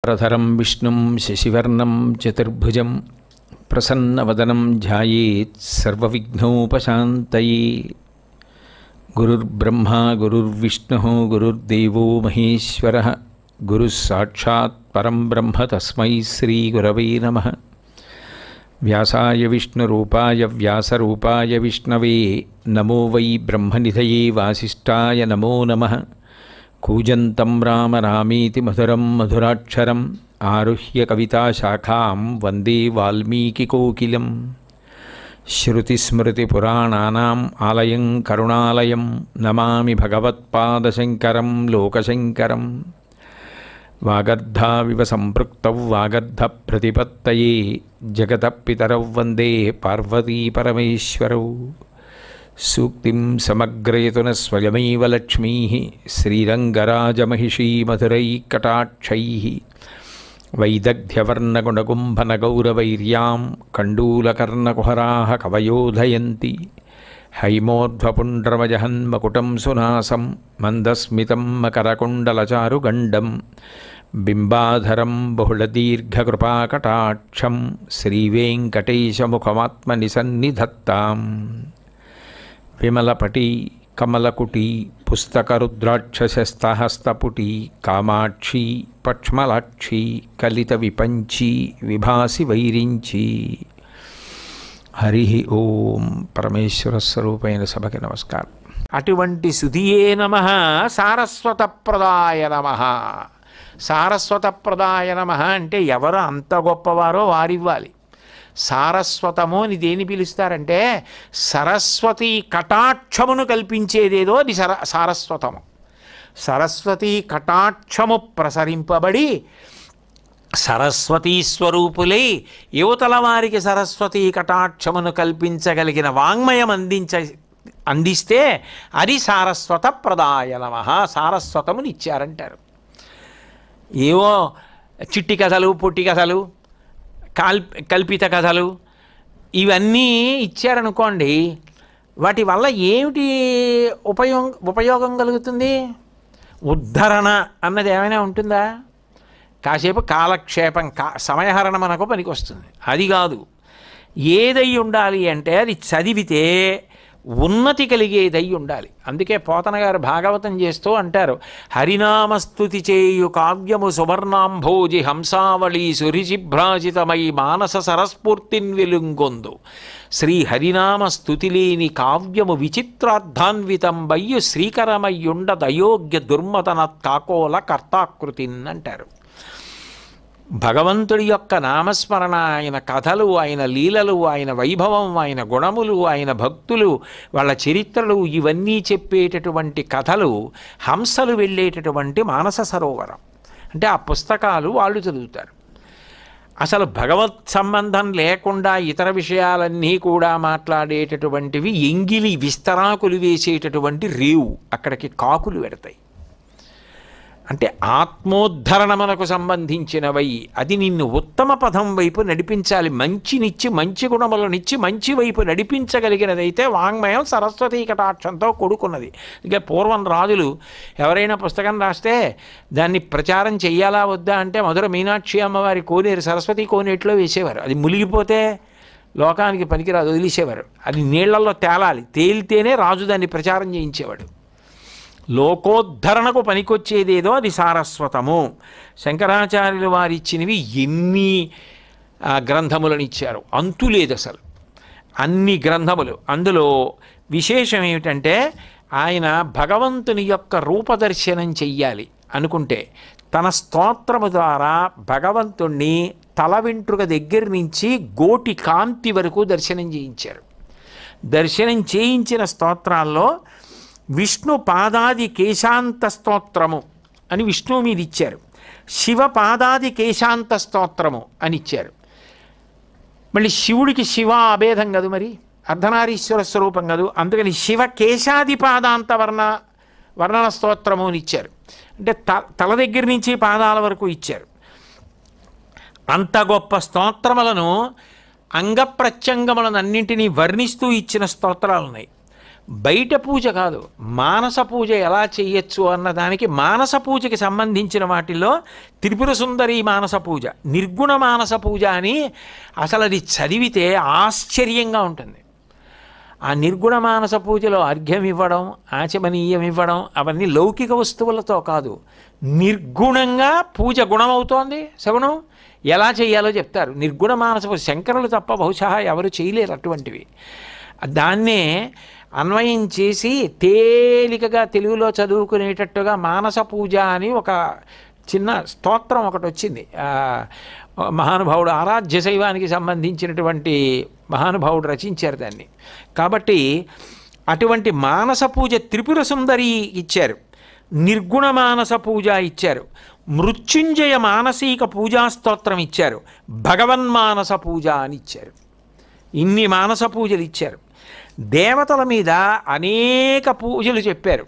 ప్రధరం విష్ణుం శశివర్ణం చతుర్భుజం ప్రసన్నవదనం ధ్యాయేత్ సర్వవిఘ్నోపశాంతయే. గురుర్బ్రహ్మా గురుర్విష్ణుః గురుర్దేవో మహేశ్వరః గురుః సాక్షాత్ పరం బ్రహ్మ తస్మై శ్రీగురవే నమః. వ్యాసాయ విష్ణురూపాయ వ్యాసరూపాయ విష్ణవే నమో వై బ్రహ్మనిధయే వాసిష్ఠాయ నమో నమః. కూజంతం రామ రామేతి మధురం మధురాక్షరం ఆరుహ్య కవితాశాఖాం వందే వాల్మీకికోకిలం. శ్రుతిస్మృతిపురాణానాం ఆలయం కరుణాలయం నమామి భగవత్పాదశంకరం లోకశంకరం. వాగర్ధావివ సంపృక్తౌ వాగర్ధప్రతిపత్తయే జగతః పితరౌ వందే పార్వతీ పరమేశ్వరౌ. సూక్తిం సమగ్రయతున స్వయమేవ లక్ష్మీ శ్రీరంగరాజమహిషీ మధురైకటాక్షైః. వైదగ్ధ్యవర్ణగుణగుంభనగౌరవైర్యాం కండూలకర్ణకుహరాः కవయోధయంతి. హైమోర్ధ్వపుండ్రమజహన్మకుటం సునాసం మందస్మితం మకరకుండలచారుగండం బింబాధరం బహుళదీర్ఘకృపాకటాక్షం శ్రీవేంకటేశముఖమాత్మనిసన్నిధత్తాం. విమలపటి కమలకుటి పుస్తకరుద్రాక్షశస్తహస్తపుటి కామాక్షి పక్ష్మలాక్షి కలిత విపంచి విభాసి వైరించి. హరి ఓం. పరమేశ్వర స్వరూపైన సభకి నమస్కారం. అటువంటి సుధియే నమః సారస్వతప్రదాయ నమః. సారస్వతప్రదాయ నమః అంటే ఎవరు అంత గొప్పవారో వారివ్వాలి. సారస్వతము అని దేని పిలుస్తారంటే సరస్వతీ కటాక్షమును కల్పించేదేదో అది సారస్వతము. సరస్వతీ కటాక్షము ప్రసరింపబడి సరస్వతీ స్వరూపులై యువతల వారికి సరస్వతీ కటాక్షమును కల్పించగలిగిన వాంగ్మయం అందిస్తే అది సారస్వత ప్రదాయ నమః. సారస్వతముని ఇచ్చారంటారు. ఏవో చిట్టి కథలు పొట్టి కథలు కల్పిత కథలు ఇవన్నీ ఇచ్చారనుకోండి, వాటి వల్ల ఏమిటి ఉపయోగం కలుగుతుంది? ఉద్ధరణ అన్నది ఏమైనా ఉంటుందా? కాసేపు కాలక్షేపం సమయహరణ మనకు పనికి వస్తుంది. అది కాదు. ఏదై ఉండాలి అంటే అది చదివితే ఉన్నతి కలిగేదై ఉండాలి. అందుకే పోతన గారు భాగవతం చేస్తూ అంటారు, హరినామస్తుతి చేయు కావ్యము సువర్ణాంభోజి హంసావళి సురిజిభ్రాజితమై మానస సరస్ఫూర్తిన్ వెలుంగొందు. శ్రీ హరినామ స్తుతి లేని కావ్యము విచిత్రార్థాన్వితం బయ్యు శ్రీకరమయ్యుండ దయోగ్య దుర్మతన కాకోల కర్తాకృతిన్ అంటారు. భగవంతుడి యొక్క నామస్మరణ, ఆయన కథలు, ఆయన లీలలు, ఆయన వైభవం, ఆయన గుణములు, ఆయన భక్తులు, వాళ్ళ చరిత్రలు ఇవన్నీ చెప్పేటటువంటి కథలు హంసలు వెళ్ళేటటువంటి మానస సరోవరం. అంటే ఆ పుస్తకాలు వాళ్ళు చదువుతారు. అసలు భగవత్ సంబంధం లేకుండా ఇతర విషయాలన్నీ కూడా మాట్లాడేటటువంటివి ఎంగిలి విస్తరాకులు వేసేటటువంటి రేవు, అక్కడికి కాకులు పెడతాయి. అంటే ఆత్మోద్ధరణ మనకు సంబంధించినవై అది నిన్ను ఉత్తమ పదం వైపు నడిపించాలి. మంచినిచ్చి మంచి గుణములనిచ్చి మంచి వైపు నడిపించగలిగినదైతే వాంగ్మయం సరస్వతీ కటాక్షంతో కూడుకున్నది. ఇక పూర్వం రాజులు ఎవరైనా పుస్తకం రాస్తే దాన్ని ప్రచారం చెయ్యాలా వద్దా అంటే మధుర మీనాక్షి అమ్మవారి కోనేరు సరస్వతీ కోనేటిలో వేసేవారు. అది మునిగిపోతే లోకానికి పనికిరాదు, వదిలేసేవారు. అది నీళ్లలో తేలాలి, తేలితేనే రాజు దాన్ని ప్రచారం చేయించేవాడు. లోకోద్ధరణకు పనికొచ్చేదేదో అది సారస్వతము. శంకరాచార్యుల వారు ఇచ్చినవి ఎన్ని గ్రంథములను ఇచ్చారు, అంతులేదు అసలు. అన్ని గ్రంథములు. అందులో విశేషం ఏమిటంటే ఆయన భగవంతుని యొక్క రూపదర్శనం చెయ్యాలి అనుకుంటే తన స్తోత్రము ద్వారా భగవంతుణ్ణి తల వెంట్రుక దగ్గర నుంచి గోటి కాంతి వరకు దర్శనం చేయించారు. దర్శనం చేయించిన స్తోత్రాల్లో విష్ణు పాదాది కేశాంత స్తోత్రము అని విష్ణువు మీద ఇచ్చారు. శివ పాదాది కేశాంత స్తోత్రము అని ఇచ్చారు. మళ్ళీ శివుడికి శివ అభేదం కాదు, మరి అర్ధనారీశ్వర స్వరూపం కాదు. అందుకని శివ కేశాది పాదాంత వర్ణన స్తోత్రము అని ఇచ్చారు. అంటే తల దగ్గర నుంచి పాదాల వరకు ఇచ్చారు. అంత గొప్ప స్తోత్రములను అంగప్రత్యంగములను అన్నింటినీ వర్ణిస్తూ ఇచ్చిన స్తోత్రాలు ఉన్నాయి. బయట పూజ కాదు, మానస పూజ ఎలా చేయొచ్చు అన్నదానికి మానస పూజకి సంబంధించిన వాటిల్లో త్రిపుర సుందరి మానస పూజ, నిర్గుణ మానస పూజ అని అసలు అది చదివితే ఆశ్చర్యంగా ఉంటుంది. ఆ నిర్గుణ మానస పూజలో అర్ఘ్యం ఇవ్వడం, ఆచమనీయం ఇవ్వడం అవన్నీ లౌకిక వస్తువులతో కాదు, నిర్గుణంగా పూజ గుణమవుతోంది, సగుణం ఎలా చేయాలో చెప్తారు. నిర్గుణ మానస పూజ శంకరులు తప్ప బహుశా ఎవరు చేయలేరు అటువంటివి. దాన్నే అన్వయం చేసి తేలికగా తెలుగులో చదువుకునేటట్టుగా మానస పూజ అని ఒక చిన్న స్తోత్రం ఒకటి వచ్చింది. మహానుభావుడు ఆరాధ్య శైవానికి సంబంధించినటువంటి మహానుభావుడు రచించారు దాన్ని. కాబట్టి అటువంటి మానస పూజ త్రిపుర సుందరి ఇచ్చారు, నిర్గుణ మానస పూజ ఇచ్చారు, మృత్యుంజయ మానసిక పూజా స్తోత్రం ఇచ్చారు, భగవన్మానస పూజ అని ఇచ్చారు. ఇన్ని మానస పూజలు ఇచ్చారు. దేవతల మీద అనేక పూజలు చెప్పారు.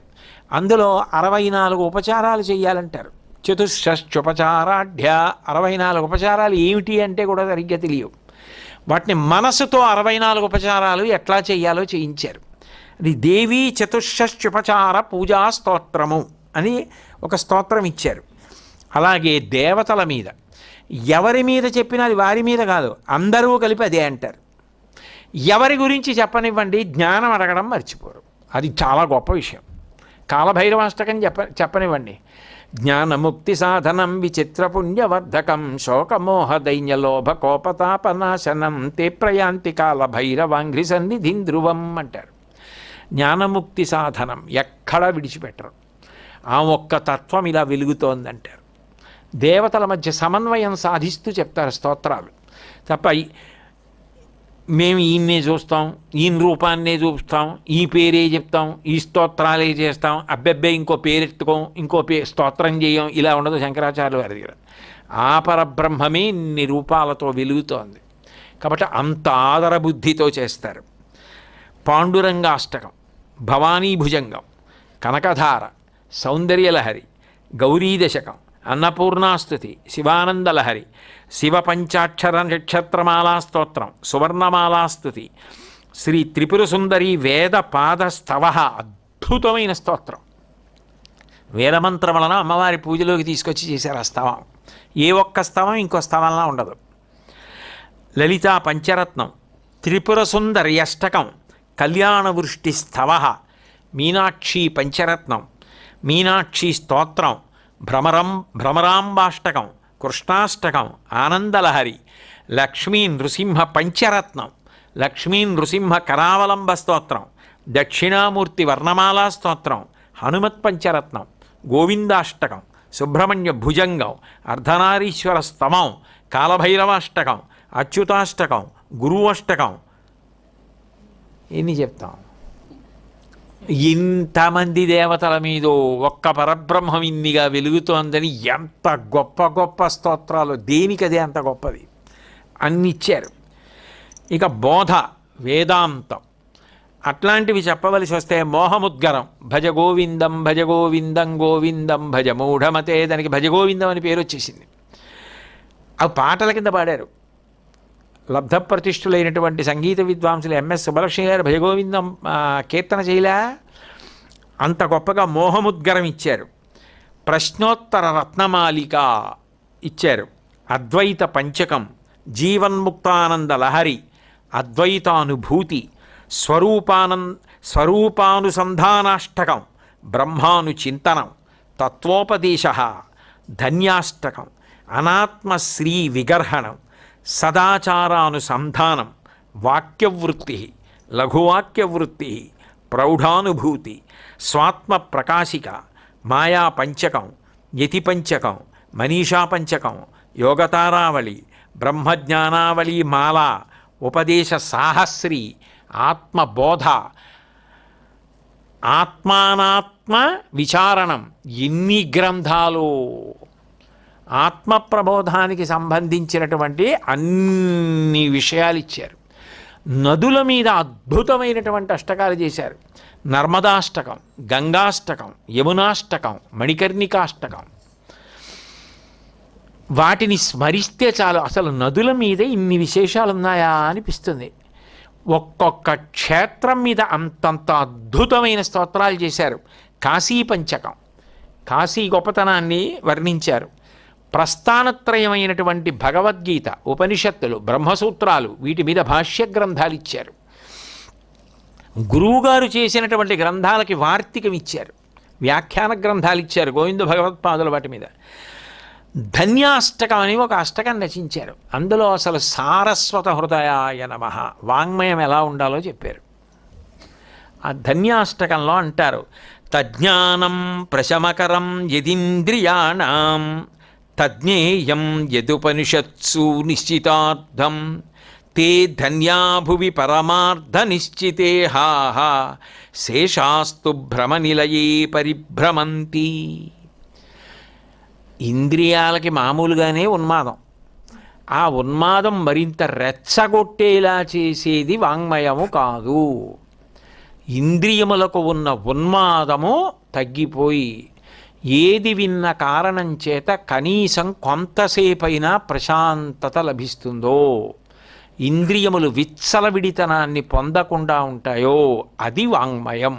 అందులో 64 ఉపచారాలు చేయాలంటారు. చతుషష్ట్యుపచారాఢ్య 64 ఉపచారాలు ఏమిటి అంటే కూడా సరిగ్గా తెలియవు. వాటిని మనసుతో 64 ఉపచారాలు ఎట్లా చేయాలో చేయించారు. అది దేవీ చతుషష్ట్యుపచార పూజా స్తోత్రము అని ఒక స్తోత్రం ఇచ్చారు. అలాగే దేవతల మీద ఎవరి మీద చెప్పినా అది వారి మీద కాదు, అందరూ కలిపి అదే అంటారు. ఎవరి గురించి చెప్పనివ్వండి, జ్ఞానం అడగడం మర్చిపోరు, అది చాలా గొప్ప విషయం. కాలభైరవాష్టకం చెప్పనివ్వండి, జ్ఞానముక్తి సాధనం విచిత్ర పుణ్యవర్ధకం శోకమోహ దైన్యలోభ కోపతాపనాశనం తే ప్రయాంతి కాలభైరవాంఘ్రి సన్నిధిం ధ్రువం అంటారు. జ్ఞానముక్తి సాధనం ఎక్కడా విడిచిపెట్టరు. ఆ ఒక్క తత్వం ఇలా వెలుగుతోందంటారు. దేవతల మధ్య సమన్వయం సాధిస్తూ చెప్తారు స్తోత్రాలు తప్ప మేము ఈయన్నే చూస్తాం, ఈయన రూపాన్నే చూస్తాం, ఈ పేరే చెప్తాం, ఈ స్తోత్రాలే చేస్తాం, అబ్బెబ్బే ఇంకో పేరెత్తుకోం, ఇంకో స్తోత్రం చేయం, ఇలా ఉండదు శంకరాచార్యుల వారి దగ్గర. ఆ పరబ్రహ్మమే ఇన్ని రూపాలతో వెలుగుతోంది కాబట్టి అంత ఆదర బుద్ధితో చేస్తారు. పాండురంగాష్టకం, భవానీ భుజంగం, కనకధార, సౌందర్యలహరి, గౌరీదశకం, అన్నపూర్ణాస్తుతి, శివానందలహరి, శివ పంచాక్షర నక్షత్రమాలా స్తోత్రం, సువర్ణమాలాస్తుతి, శ్రీ త్రిపుర సుందరి వేద పాద స్తవ, అద్భుతమైన స్తోత్రం. వేదమంత్రం వలన అమ్మవారి పూజలోకి తీసుకొచ్చి చేశారు ఆ స్తవం. ఏ ఒక్క స్తవం ఇంకో స్తవంలా ఉండదు. లలితా పంచరత్నం, త్రిపుర సుందరి అష్టకం, కళ్యాణ వృష్టి స్తవ, మీనాక్షి పంచరత్నం, మీనాక్షి స్తోత్రం, భ్రమరాంబాష్టకం, కృష్ణాష్టకం, ఆనందలహరి, లక్ష్మీ నృసింహ పంచరత్నం, లక్ష్మీ నృసింహ కరావలంబ స్తోత్రం, దక్షిణామూర్తి వర్ణమాలా స్తోత్రం, హనుమత్ పంచరత్నం, గోవిందాష్టకం, సుబ్రహ్మణ్య భుజంగం, అర్ధనారీశ్వర స్తవం, కాలభైరవాష్టకం, అచ్యుతాష్టకం, గురువష్టకం. ఎన్ని చెప్తాం? ఇంతమంది దేవతల మీద ఒక్క పరబ్రహ్మం ఇన్నిగా వెలుగుతోందని ఎంత గొప్ప గొప్ప స్తోత్రాలు, దేనికదే అంత గొప్పది అన్ని ఇచ్చారు. ఇక బోధ, వేదాంతం అట్లాంటివి చెప్పవలసి వస్తే మోహముద్గరం, భజ గోవిందం భజ గోవిందం గోవిందం భజ మూఢమతే, దానికి భజగోవిందం అని పేరు వచ్చేసింది. అవి పాటల కింద పాడారు. లబ్ధప్రతిష్ఠులైనటువంటి సంగీత విద్వాంసులు ఎంఎస్ సుబ్బలక్ష్మి గారు భజగోవిందం కీర్తన చేయలే, అంత గొప్పగా మోహముద్గరం ఇచ్చారు. ప్రశ్నోత్తర రత్నమాలిక ఇచ్చారు. అద్వైత పంచకం, జీవన్ముక్తానంద లహరి, అద్వైతానుభూతి, స్వరూపానుసంధానాష్టకం, బ్రహ్మానుచింతనం, తత్వోపదేశ, ధన్యాష్టకం, అనాత్మశ్రీ విగర్హణం, సదాచారానుసంధానం, వాక్యవృత్తి, లఘువాక్యవృత్తి, ప్రౌఢానుభూతి, స్వాత్మ ప్రకాశిక, మాయా పంచకం, యతి పంచకం, మనీషా పంచకం, యోగతారావళి, బ్రహ్మజ్ఞానావళి మాల, ఉపదేశ సాహస్రి, ఆత్మబోధ, ఆత్మానాత్మ విచారణం. ఎన్ని గ్రంథాలు! ఆత్మ ప్రబోధానికి సంబంధించినటువంటి అన్ని విషయాలు ఇచ్చారు. నదుల మీద అద్భుతమైనటువంటి అష్టకాలు చేశారు. నర్మదాష్టకం, గంగాష్టకం, యమునాష్టకం, మణికర్ణికాష్టకం. వాటిని స్మరిస్తే చాలు, అసలు నదుల మీద ఇన్ని విశేషాలు ఉన్నాయా అనిపిస్తుంది. ఒక్కొక్క క్షేత్రం మీద అంతంత అద్భుతమైన స్తోత్రాలు చేశారు. కాశీ పంచకం, కాశీ గొప్పతనాన్ని వర్ణించారు. ప్రస్థానత్రయమైనటువంటి భగవద్గీత, ఉపనిషత్తులు, బ్రహ్మసూత్రాలు, వీటి మీద భాష్య గ్రంథాలు ఇచ్చారు. గురువుగారు చేసినటువంటి గ్రంథాలకి వార్తికం ఇచ్చారు, వ్యాఖ్యాన గ్రంథాలు ఇచ్చారు గోవింద భగవత్పాదుల వాటి మీద. ధన్యాష్టకం అని ఒక అష్టకం రచించారు. అందులో అసలు సారస్వత హృదయాయ నమః వాంగ్మయం ఎలా ఉండాలో చెప్పారు. ఆ ధన్యాష్టకంలో అంటారు, తజ్ఞానం ప్రశమకరం యదింద్రియాణం తజ్ఞేయం యదుపనిషత్సు నిశ్చితార్థం తే ధన్యాభువి పరమార్థ నిశ్చితే హాహ శేషాస్తు భ్రమనిలయే పరిభ్రమంతి. ఇంద్రియాలకి మామూలుగానే ఉన్మాదం, ఆ ఉన్మాదం మరింత రెచ్చగొట్టేలా చేసేది వాంగ్మయము కాదు. ఇంద్రియములకు ఉన్న ఉన్మాదము తగ్గిపోయి ఏది విన్న కారణం చేత కనీసం కొంతసేపైనా ప్రశాంతత లభిస్తుందో, ఇంద్రియములు విచ్చలవిడితనాన్ని పొందకుండా ఉంటాయో అది వాంగ్మయం.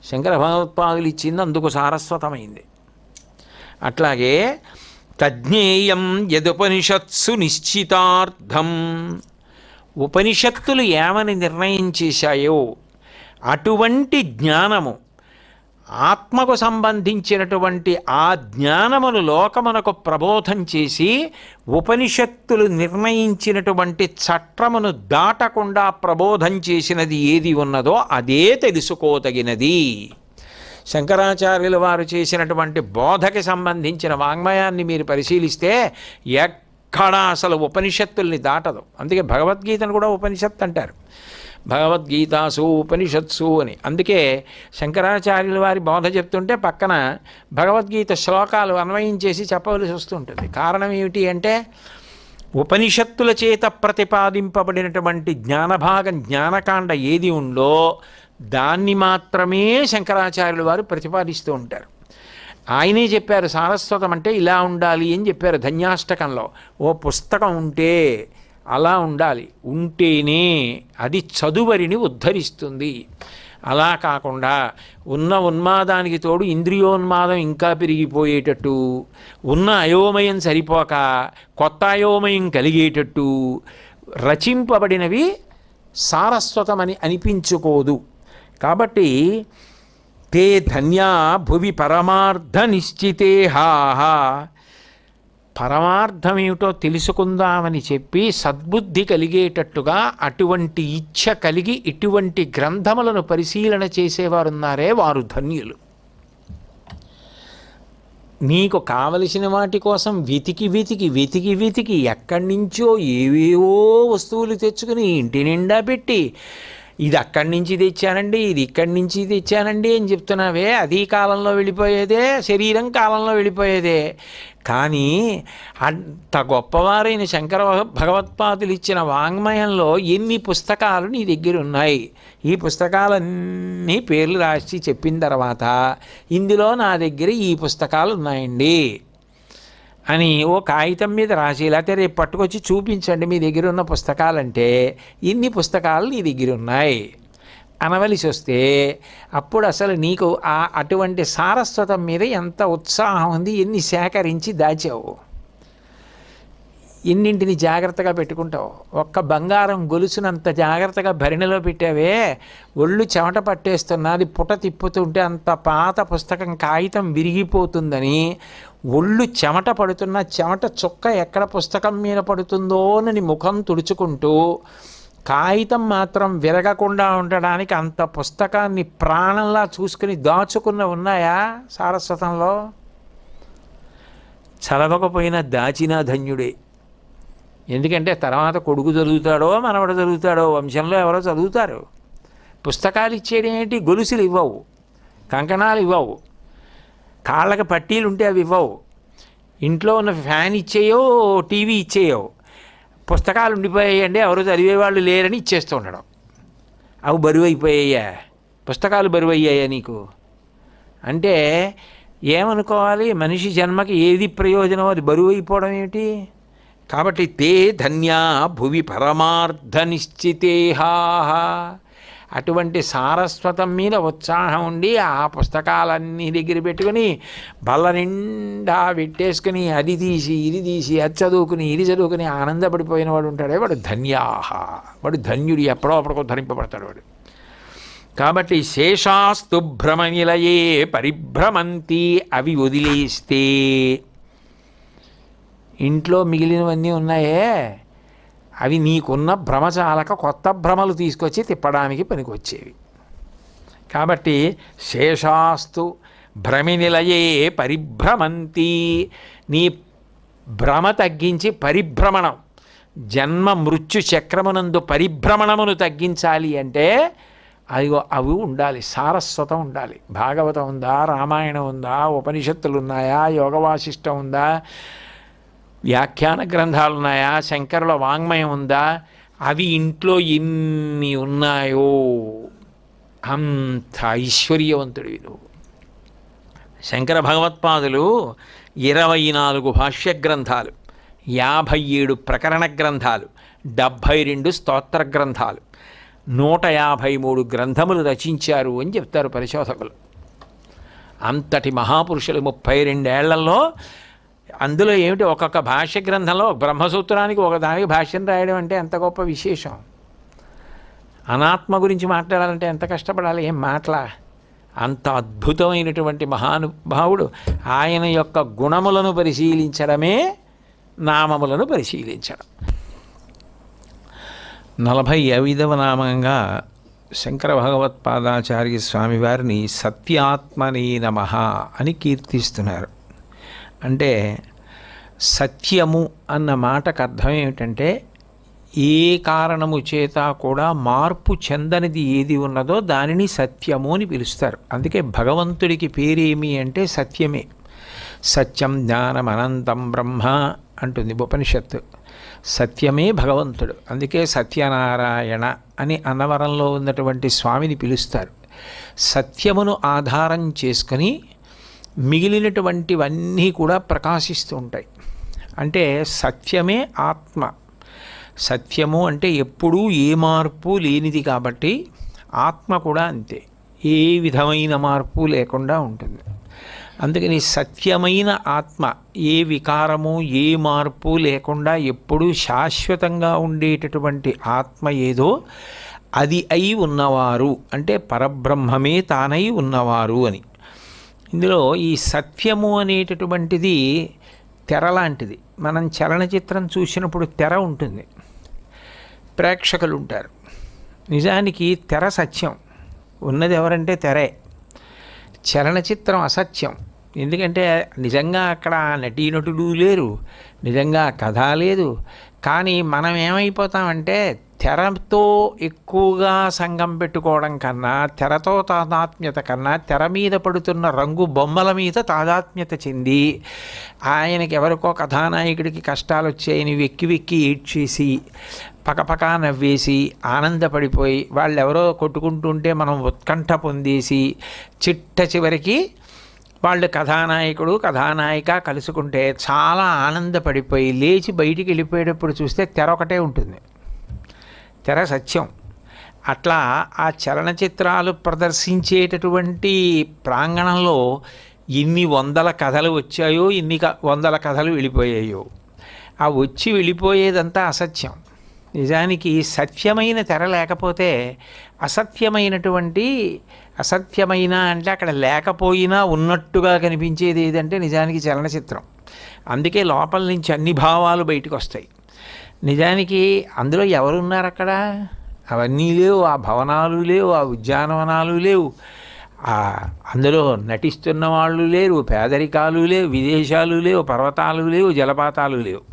శంకర భగవత్పాదులు ఇచ్చింది అందుకు సారస్వతమైంది. అట్లాగే తజ్ఞేయం యదుపనిషత్సు నిశ్చితార్థం, ఉపనిషత్తులు ఏమని నిర్ణయం చేశాయో అటువంటి జ్ఞానము, ఆత్మకు సంబంధించినటువంటి ఆ జ్ఞానమును లోకమునకు ప్రబోధం చేసి ఉపనిషత్తులు నిర్ణయించినటువంటి చట్రమును దాటకుండా ప్రబోధం చేసినది ఏది ఉన్నదో అదే తెలుసుకోదగినది. శంకరాచార్యుల వారు చేసినటువంటి బోధకి సంబంధించిన వాంగ్మయాన్ని మీరు పరిశీలిస్తే ఎక్కడా అసలు ఉపనిషత్తుల్ని దాటదు. అందుకే భగవద్గీతను కూడా ఉపనిషత్తు అంటారు, భగవద్గీతాసు ఉపనిషత్సు అని. అందుకే శంకరాచార్యుల వారి బోధ చెప్తుంటే పక్కన భగవద్గీత శ్లోకాలు అన్వయించేసి చెప్పవలసి వస్తుంటుంది. కారణం ఏమిటి అంటే ఉపనిషత్తుల చేత ప్రతిపాదింపబడినటువంటి జ్ఞానభాగం, జ్ఞానకాండ ఏది ఉందో దాన్ని మాత్రమే శంకరాచార్యుల వారు ప్రతిపాదిస్తూ ఉంటారు. ఆయనే చెప్పారు సారస్వతం అంటే ఇలా ఉండాలి అని చెప్పారు ధన్యాష్టకంలో. ఓ పుస్తకం ఉంటే అలా ఉండాలి, ఉంటేనే అది చదువరిని ఉద్ధరిస్తుంది. అలా కాకుండా ఉన్న ఉన్మాదానికి తోడు ఇంద్రియోన్మాదం ఇంకా పెరిగిపోయేటట్టు, ఉన్న అయోమయం సరిపోక కొత్త అయోమయం కలిగేటట్టు రచింపబడినవి సారస్వతమని అనిపించుకోదు. కాబట్టి తే ధన్యా భువి పరమార్థ నిశ్చితే హాహ, పరమార్థం ఏమిటో తెలుసుకుందామని చెప్పి సద్బుద్ధి కలిగేటట్టుగా అటువంటి ఇచ్ఛ కలిగి ఇటువంటి గ్రంథములను పరిశీలన చేసేవారున్నారే వారు ధన్యులు. నీకు కావలసిన వాటి కోసం వెతికి వెతికి వెతికి వెతికి ఎక్కడి నుంచో ఏవేవో వస్తువులు తెచ్చుకుని ఇంటి నిండా పెట్టి ఇది అక్కడి నుంచి తెచ్చానండి, ఇది ఇక్కడి నుంచి తెచ్చానండి అని చెప్తున్నావే, అది కాలంలో వెళ్ళిపోయేదే, శరీరం కాలంలో వెళ్ళిపోయేదే. కానీ అంత గొప్పవారైన శంకర భగవత్పాదులు ఇచ్చిన వాంగ్మయంలో ఎన్ని పుస్తకాలు నీ దగ్గర ఉన్నాయి, ఈ పుస్తకాలన్నీ పేర్లు రాసి చెప్పిన తర్వాత ఇందులో నా దగ్గర ఈ పుస్తకాలు ఉన్నాయండి అని ఓ కాగితం మీద రాసి, లేకపోతే రేపు పట్టుకొచ్చి చూపించండి మీ దగ్గర ఉన్న పుస్తకాలంటే ఇన్ని పుస్తకాలు నీ దగ్గర ఉన్నాయి అనవలసి వస్తే అప్పుడు అసలు నీకు అటువంటి సారస్వతం మీద ఎంత ఉత్సాహం ఉంది, ఎన్ని సేకరించి దాచావు, ఎన్నింటిని జాగ్రత్తగా పెట్టుకుంటావు. ఒక్క బంగారం గొలుసునంత జాగ్రత్తగా భరిణిలో పెట్టావే, ఒళ్ళు చెమట పట్టేస్తున్నది, పుట తిప్పుతుంటే అంత పాత పుస్తకం కాగితం విరిగిపోతుందని ఒళ్ళు చెమట పడుతున్న చెమట చుక్క ఎక్కడ పుస్తకం మీద పడుతుందోనని ముఖం తుడుచుకుంటూ కాగితం మాత్రం విరగకుండా ఉండడానికి అంత పుస్తకాన్ని ప్రాణంలా చూసుకుని దాచుకున్న ఉన్నాయా సారస్వతంలో? చదవకపోయినా దాచినా ధన్యుడే. ఎందుకంటే తర్వాత కొడుకు చదువుతాడో మనవడు చదువుతాడో, వంశంలో ఎవరో చదువుతారు. పుస్తకాలు ఇచ్చేయడం ఏంటి? గొలుసులు ఇవ్వవు, కంకణాలు ఇవ్వవు, కాళ్ళకి పట్టీలు ఉంటే అవి ఇవ్వవు, ఇంట్లో ఉన్న ఫ్యాన్ ఇచ్చేయో టీవీ ఇచ్చేయో, పుస్తకాలు ఉండిపోయాయండి ఎవరు చదివేవాళ్ళు లేరని ఇచ్చేస్తూ ఉండడం. అవి బరువు అయిపోయాయా? పుస్తకాలు బరువు అయ్యాయా నీకు? అంటే ఏమనుకోవాలి? మనిషి జన్మకి ఏది ప్రయోజనం అది బరువు అయిపోవడం ఏమిటి? కాబట్టి తే ధన్యా భువి పరమార్థ నిశ్చితేహా. అటువంటి సారస్వతం మీద ఉత్సాహం ఉండి ఆ పుస్తకాలన్నీ దగ్గర పెట్టుకుని బల్ల నిండా పెట్టేసుకుని అది తీసి ఇది తీసి అది చదువుకుని ఇది చదువుకుని ఆనందపడిపోయిన వాడు ఉంటాడే వాడు ధన్యాహ, వాడు ధన్యుడు, ఎప్పుడో అప్పటికో ధరింపబడతాడు వాడు. కాబట్టి శేషాస్తు భ్రమ నిలయే పరిభ్రమంతి, అవి వదిలేస్తే ఇంట్లో మిగిలినవన్నీ ఉన్నాయే అవి నీకున్న భ్రమ చాలక కొత్త భ్రమలు తీసుకొచ్చి తిప్పడానికి పనికొచ్చేవి. కాబట్టి శేషాస్తు భ్రమి నిలయే పరిభ్రమంతి, నీ భ్రమ తగ్గించి పరిభ్రమణం, జన్మ మృత్యు చక్రమునందు పరిభ్రమణమును తగ్గించాలి అంటే అదిగో అవి ఉండాలి, సారస్వతం ఉండాలి. భాగవతం ఉందా, రామాయణం ఉందా, ఉపనిషత్తులు ఉన్నాయా, యోగవాసిష్టం ఉందా, వ్యాఖ్యాన గ్రంథాలు ఉన్నాయా, శంకరుల వాంగ్మయం ఉందా, అవి ఇంట్లో ఎన్ని ఉన్నాయో అంత ఐశ్వర్యవంతుడివి నువ్వు. శంకర భగవత్పాదులు 24 భాష్య గ్రంథాలు, 57 ప్రకరణ గ్రంథాలు, 72 స్తోత్ర గ్రంథాలు, 153 గ్రంథములు రచించారు అని చెప్తారు పరిశోధకులు. అంతటి మహాపురుషులు 32 ఏళ్లలో అందులో ఏమిటి ఒక్కొక్క భాష్య గ్రంథంలో బ్రహ్మసూత్రానికి ఒకదానికి భాష్యం రాయడం అంటే ఎంత గొప్ప విశేషం. అనాత్మ గురించి మాట్లాడాలంటే ఎంత కష్టపడాలి, ఏం మాటలా. అంత అద్భుతమైనటువంటి మహానుభావుడు. ఆయన యొక్క గుణములను పరిశీలించడమే నామములను పరిశీలించడం. 45వ నామంగా శంకర భగవత్పాదాచార్య స్వామివారిని సత్యాత్మనే నమః అని కీర్తిస్తున్నారు. అంటే సత్యము అన్న మాటకు అర్థం ఏమిటంటే ఏ కారణము చేత కూడా మార్పు చెందనిది ఏది ఉన్నదో దానిని సత్యము అని పిలుస్తారు. అందుకే భగవంతుడికి పేరేమి అంటే సత్యమే. సత్యం జ్ఞానం అనంతం బ్రహ్మ అంటుంది ఉపనిషత్తు. సత్యమే భగవంతుడు. అందుకే సత్యనారాయణ అని అన్నవరంలో ఉన్నటువంటి స్వామిని పిలుస్తారు. సత్యమును ఆధారం చేసుకొని మిగిలినటువంటివన్నీ కూడా ప్రకాశిస్తూ ఉంటాయి. అంటే సత్యమే ఆత్మ. సత్యము అంటే ఎప్పుడూ ఏ మార్పు లేనిది కాబట్టి ఆత్మ కూడా అంతే, ఏ విధమైన మార్పు లేకుండా ఉంటుంది. అందుకని సత్యమైన ఆత్మ ఏ వికారము ఏ మార్పు లేకుండా ఎప్పుడూ శాశ్వతంగా ఉండేటటువంటి ఆత్మ ఏదో అది అయి ఉన్నవారు అంటే పరబ్రహ్మమే తానై ఉన్నవారు అని. ఇందులో ఈ సత్యము అనేటటువంటిది తెర లాంటిది. మనం చలనచిత్రం చూసినప్పుడు తెర ఉంటుంది, ప్రేక్షకులు ఉంటారు. నిజానికి తెర సత్యం, ఉన్నది ఎవరంటే తెరే. చలనచిత్రం అసత్యం. ఎందుకంటే నిజంగా అక్కడ నటీనటుడు లేరు, నిజంగా కథ లేదు. కానీ మనం ఏమైపోతామంటే తెరతో ఎక్కువగా సంగం పెట్టుకోవడం కన్నా, తెరతో తాదాత్మ్యత కన్నా తెర మీద పడుతున్న రంగు బొమ్మల మీద తాదాత్మ్యత చెంది ఆయనకి ఎవరికో కథానాయకుడికి కష్టాలు వచ్చాయని వెక్కి వెక్కి ఏడ్చేసి పకపకా నవ్వేసి ఆనందపడిపోయి వాళ్ళు ఎవరో కొట్టుకుంటుంటే మనం ఉత్కంఠ పొందేసి చిట్ట చివరికి వాళ్ళు కథానాయకుడు కథానాయిక కలుసుకుంటే చాలా ఆనందపడిపోయి లేచి బయటికి వెళ్ళిపోయేటప్పుడు చూస్తే తెర ఒకటే ఉంటుంది. తెర సత్యం. అట్లా ఆ చలనచిత్రాలు ప్రదర్శించేటటువంటి ప్రాంగణంలో ఎన్ని వందల కథలు వచ్చాయో ఎన్ని వందల కథలు వెళ్ళిపోయాయో, ఆ వచ్చి వెళ్ళిపోయేదంతా అసత్యం. నిజానికి సత్యమైన తెర లేకపోతే అసత్యమైన అంటే అక్కడ లేకపోయినా ఉన్నట్టుగా కనిపించేది ఏదంటే నిజానికి చలనచిత్రం. అందుకే లోపల నుంచి అన్ని భావాలు బయటకు వస్తాయి. నిజానికి అందులో ఎవరున్నారు అక్కడ? అవన్నీ లేవు, ఆ భవనాలు లేవు, ఆ ఉద్యానవనాలు లేవు, అందులో నటిస్తున్న వాళ్ళు లేరు, పేదరికాలు లేవు, విదేశాలు లేవు, పర్వతాలు లేవు, జలపాతాలు లేవు.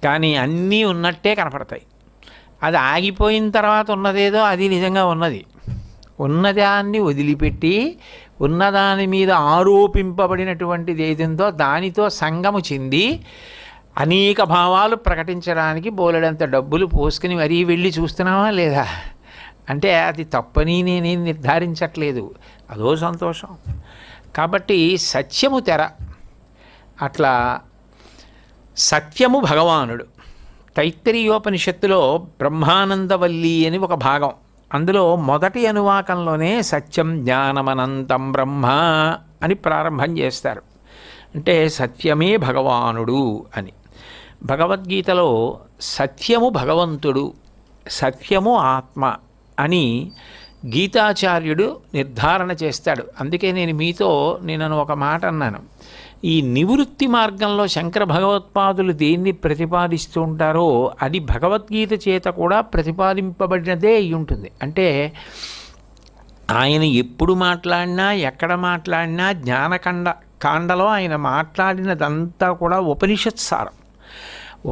కానీ అన్నీ ఉన్నట్టే కనపడతాయి. అది ఆగిపోయిన తర్వాత ఉన్నదేదో అది నిజంగా ఉన్నది. ఉన్నదాన్ని వదిలిపెట్టి ఉన్నదాని మీద ఆరోపింపబడినటువంటిది ఏదిందో దానితో సంగము చెంది అనేక భావాలు ప్రకటించడానికి బోలెడంత డబ్బులు పోసుకుని మరీ వెళ్ళి చూస్తున్నావా లేదా అంటే అది తప్పని నేనేం నిర్ధారించట్లేదు, అదో సంతోషం. కాబట్టి సత్యము తెర. అట్లా సత్యము భగవానుడు. తైత్తరీయోపనిషత్తులో బ్రహ్మానందవల్లి అని ఒక భాగం, అందులో మొదటి అనువాకంలోనే సత్యం జ్ఞానమనంతం బ్రహ్మ అని ప్రారంభం చేస్తారు. అంటే సత్యమే భగవానుడు అని. భగవద్గీతలో సత్యము భగవంతుడు, సత్యము ఆత్మ అని గీతాచార్యుడు నిర్ధారణ చేస్తాడు. అందుకే నేను ఒక మాట అన్నాను, ఈ నివృత్తి మార్గంలో శంకర భగవత్పాదులు దేన్ని ప్రతిపాదిస్తూ ఉంటారో అది భగవద్గీత చేత కూడా ప్రతిపాదింపబడినదే అయి ఉంటుంది. అంటే ఆయన ఎప్పుడు మాట్లాడినా ఎక్కడ మాట్లాడినా కాండలో ఆయన మాట్లాడినదంతా కూడా ఉపనిషత్ సారం.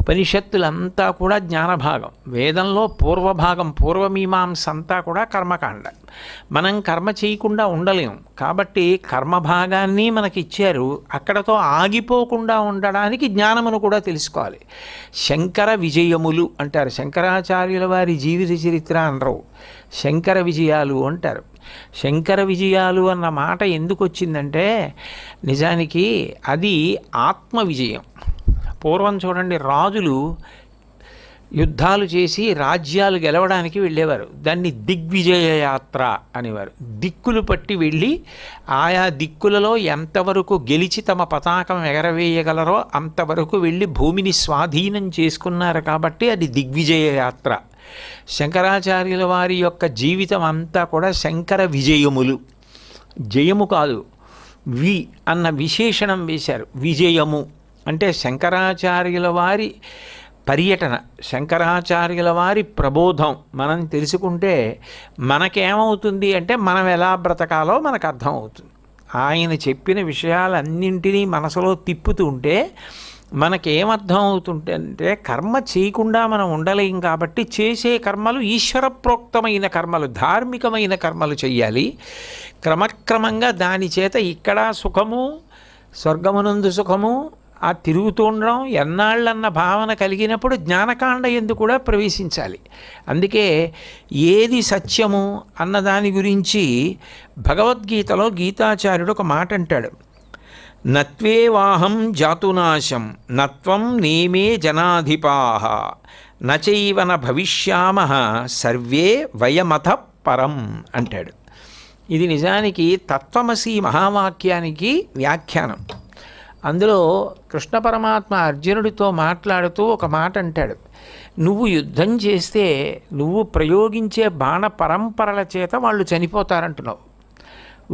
ఉపనిషత్తులంతా కూడా జ్ఞానభాగం, వేదంలో పూర్వభాగం పూర్వమీమాంస అంతా కూడా కర్మకాండ. మనం కర్మ చేయకుండా ఉండలేము కాబట్టి కర్మభాగాన్ని మనకి ఇచ్చారు. అక్కడతో ఆగిపోకుండా ఉండడానికి జ్ఞానమును కూడా తెలుసుకోవాలి. శంకర విజయములు అంటారు, శంకరాచార్యుల వారి జీవిత చరిత్ర అనరు, శంకర విజయాలు అంటారు. శంకర విజయాలు అన్న మాట ఎందుకు వచ్చిందంటే నిజానికి అది ఆత్మ విజయం. పూర్వం చూడండి, రాజులు యుద్ధాలు చేసి రాజ్యాలు గెలవడానికి వెళ్ళేవారు, దాన్ని దిగ్విజయ యాత్ర అనేవారు. దిక్కులు పట్టి వెళ్ళి ఆయా దిక్కులలో ఎంతవరకు గెలిచి తమ పతాకం ఎగరవేయగలరో అంతవరకు వెళ్ళి భూమిని స్వాధీనం చేసుకున్నారు కాబట్టి అది దిగ్విజయ యాత్ర. శంకరాచార్యుల వారి యొక్క జీవితం అంతా కూడా శంకర విజయములు. జయము కాదు, వి అన్న విశేషణం వేశారు. విజయము అంటే శంకరాచార్యుల వారి పర్యటన, శంకరాచార్యుల వారి ప్రబోధం మనం తెలుసుకుంటే మనకేమవుతుంది అంటే మనం ఎలా బ్రతకాలో మనకు అర్థమవుతుంది. ఆయన చెప్పిన విషయాలన్నింటినీ మనసులో తిప్పుతూ ఉంటే మనకేమర్థం అవుతుంటే అంటే కర్మ చేయకుండా మనం ఉండలేం కాబట్టి చేసే కర్మలు ఈశ్వరప్రోక్తమైన కర్మలు, ధార్మికమైన కర్మలు చెయ్యాలి. క్రమక్రమంగా దాని చేత ఇక్కడ సుఖము, స్వర్గమునందు సుఖము, ఆ తిరుగుతూ ఉండడం ఎన్నాళ్ళన్న భావన కలిగినప్పుడు జ్ఞానకాండ ఎందు కూడా ప్రవేశించాలి. అందుకే ఏది సత్యము అన్న దాని గురించి భగవద్గీతలో గీతాచార్యుడు ఒక మాట అంటాడు, నత్వేవాహం జాతునాశం నత్వం నేమే జనాధిపాః నచైవన భవిష్యామః సర్వే వయమథ పరం అంటాడు. ఇది నిజానికి తత్వమసి మహావాక్యానికి వ్యాఖ్యానం. అందులో కృష్ణ పరమాత్మ అర్జునుడితో మాట్లాడుతూ ఒక మాట అంటాడు, నువ్వు యుద్ధం చేస్తే నువ్వు ప్రయోగించే బాణ పరంపరల చేత వాళ్ళు చనిపోతారంటున్నావు.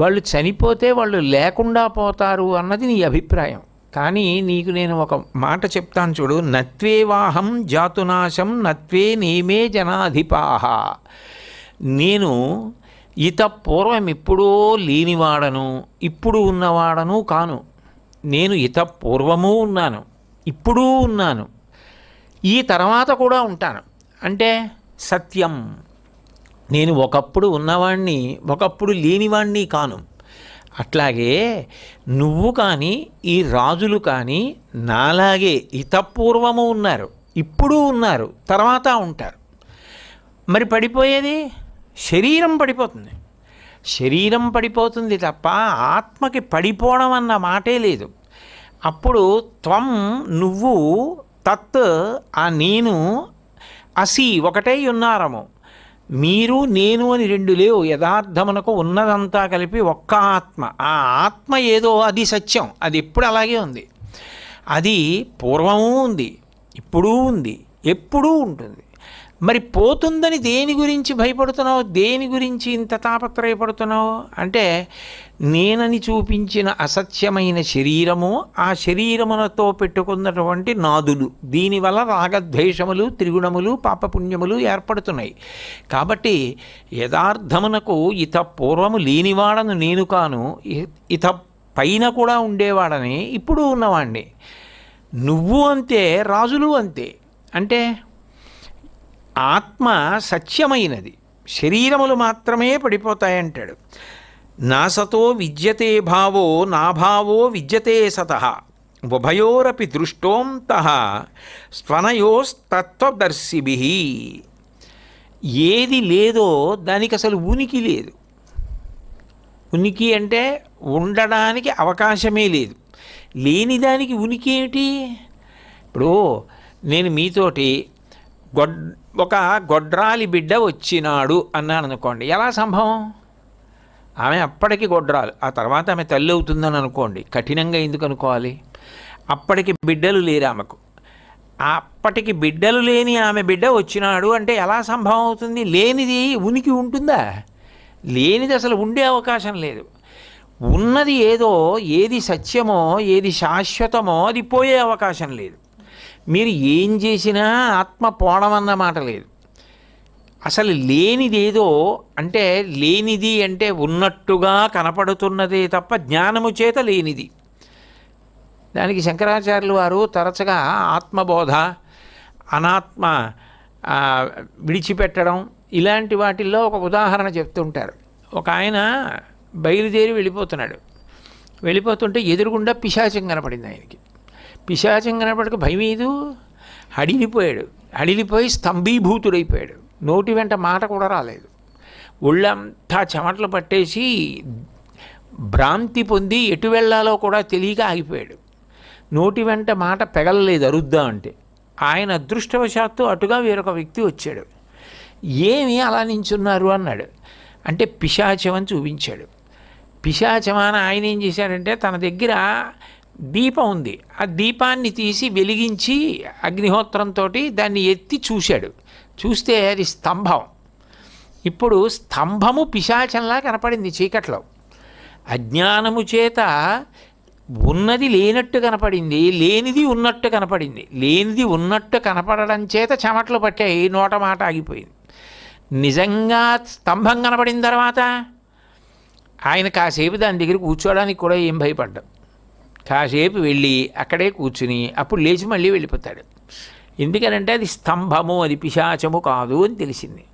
వాళ్ళు చనిపోతే వాళ్ళు లేకుండా పోతారు అన్నది నీ అభిప్రాయం. కానీ నీకు నేను ఒక మాట చెప్తాను చూడు, నత్వేవాహం జాతునాశం నత్వే నేమే జనాధిపాః. నేను పూర్వం ఎప్పుడో లేనివాడను, ఇప్పుడు ఉన్నవాడను కాను. నేను పూర్వము ఉన్నాను, ఇప్పుడు ఉన్నాను, ఈ తర్వాత కూడా ఉంటాను. అంటే సత్యం, నేను ఒకప్పుడు ఉన్నవాణ్ణి ఒకప్పుడు లేనివాణ్ణి కాను. అట్లాగే నువ్వు కానీ ఈ రాజులు కానీ నాలాగే పూర్వము ఉన్నారు, ఇప్పుడు ఉన్నారు, తర్వాత ఉంటారు. మరి పడిపోయేది శరీరం పడిపోతుంది. శరీరం పడిపోతుంది తప్ప ఆత్మకి పడిపోవడం అన్న మాటే లేదు. అప్పుడు త్వం నువ్వు, తత్ ఆ నేను, అసి ఒకటే ఉన్నారము. మీరు నేను అని రెండు లేవు, యథార్థమునకు ఉన్నదంతా కలిపి ఒక్క ఆత్మ. ఆ ఆత్మ ఏదో అది సత్యం, అది ఎప్పుడు అలాగే ఉంది. అది పూర్వము ఉంది, ఇప్పుడు ఉంది, ఎప్పుడూ ఉంటుంది. మరి పోతుందని దేని గురించి భయపడుతున్నావు, దేని గురించి ఇంత తాపత్రయపడుతున్నావు అంటే నేనని చూపించిన అసత్యమైన శరీరము, ఆ శరీరమునతో పెట్టుకున్నటువంటి నాదులు, దీనివల్ల రాగద్వేషములు, త్రిగుణములు, పాపపుణ్యములు ఏర్పడుతున్నాయి. కాబట్టి యథార్థమునకు పూర్వము లేనివాడను నేను కాను, పైన కూడా ఉండేవాడని ఇప్పుడు ఉన్నవాణ్ణి. నువ్వు అంతే, రాజులు అంతే. అంటే ఆత్మ సత్యమైనది, శరీరములు మాత్రమే పడిపోతాయంటాడు. నాసతో విద్యతే భావో నాభావో విద్యతే సతః ఉభయోరపి దృష్టోంతః స్వనయోస్తత్వదర్శిభిః. ఏది లేదో దానికి అసలు ఉనికి లేదు. ఉనికి అంటే ఉండడానికి అవకాశమే లేదు. లేని దానికి ఉనికి ఏమిటి? ఇప్పుడు నేను మీతోటి గొడ్ ఒక గొడ్రాలి బిడ్డ వచ్చినాడు అన్నాను అనుకోండి, ఎలా సంభవం? ఆమె అప్పటికి గొడ్రాలు, ఆ తర్వాత ఆమె తల్లి అవుతుందని అనుకోండి, కఠినంగా ఎందుకు అనుకోవాలి? అప్పటికి బిడ్డలు లేరు ఆమెకు, అప్పటికి బిడ్డలు లేని ఆమె బిడ్డ వచ్చినాడు అంటే ఎలా సంభవం అవుతుంది? లేనిది ఉనికి ఉంటుందా? లేనిది అసలు ఉండే అవకాశం లేదు. ఉన్నది ఏదో, ఏది సత్యమో ఏది శాశ్వతమో అది పోయే అవకాశం లేదు. మీరు ఏం చేసినా ఆత్మ పోవడం అన్న మాట లేదు. అసలు లేనిదేదో అంటే, లేనిది అంటే ఉన్నట్టుగా కనపడుతున్నదే తప్ప జ్ఞానము చేత లేనిది. దానికి శంకరాచార్యులు వారు తరచుగా ఆత్మబోధ, అనాత్మ విడిచిపెట్టడం ఇలాంటి వాటిల్లో ఒక ఉదాహరణ చెప్తుంటారు. ఒక ఆయన బయలుదేరి వెళ్ళిపోతుంటే ఎదురుగుండా పిశాచం కనపడింది ఆయనకి. పిశాచం కనపడక భయమేదు, హడిలిపోయి స్తంభీభూతుడైపోయాడు. నోటి వెంట మాట కూడా రాలేదు. ఒళ్ళంతా చెమటలు పట్టేసి భ్రాంతి పొంది ఎటు వెళ్ళాలో కూడా తెలియక ఆగిపోయాడు. నోటి వెంట మాట పెగలలేదు అరుద్దా అంటే. ఆయన అదృష్టవశాత్తు అటుగా వేరొక వ్యక్తి వచ్చాడు. ఏమి అలా నించున్నారు అన్నాడు. అంటే పిశాచం అని చూపించాడు. పిశాచమాన ఆయన ఏం చేశాడంటే, తన దగ్గర దీపం ఉంది, ఆ దీపాన్ని తీసి వెలిగించి అగ్నిహోత్రంతో దాన్ని ఎత్తి చూశాడు. చూస్తే అది స్తంభం. ఇప్పుడు స్తంభము పిశాచంలా కనపడింది చీకట్లో. అజ్ఞానము చేత ఉన్నది లేనట్టు కనపడింది, లేనిది ఉన్నట్టు కనపడింది. లేనిది ఉన్నట్టు కనపడడం చేత చెమటలు పట్టాయి, నోట మాట ఆగిపోయింది. నిజంగా స్తంభం కనపడిన తర్వాత ఆయన కాసేపు దాని దగ్గర కూర్చోవడానికి కూడా ఏం భయపడ్డాం. కాసేపు వెళ్ళి అక్కడే కూర్చుని అప్పుడు లేచి మళ్ళీ వెళ్ళిపోతాడు. ఎందుకనంటే అది స్తంభము, అది పిశాచము కాదు అని తెలిసింది.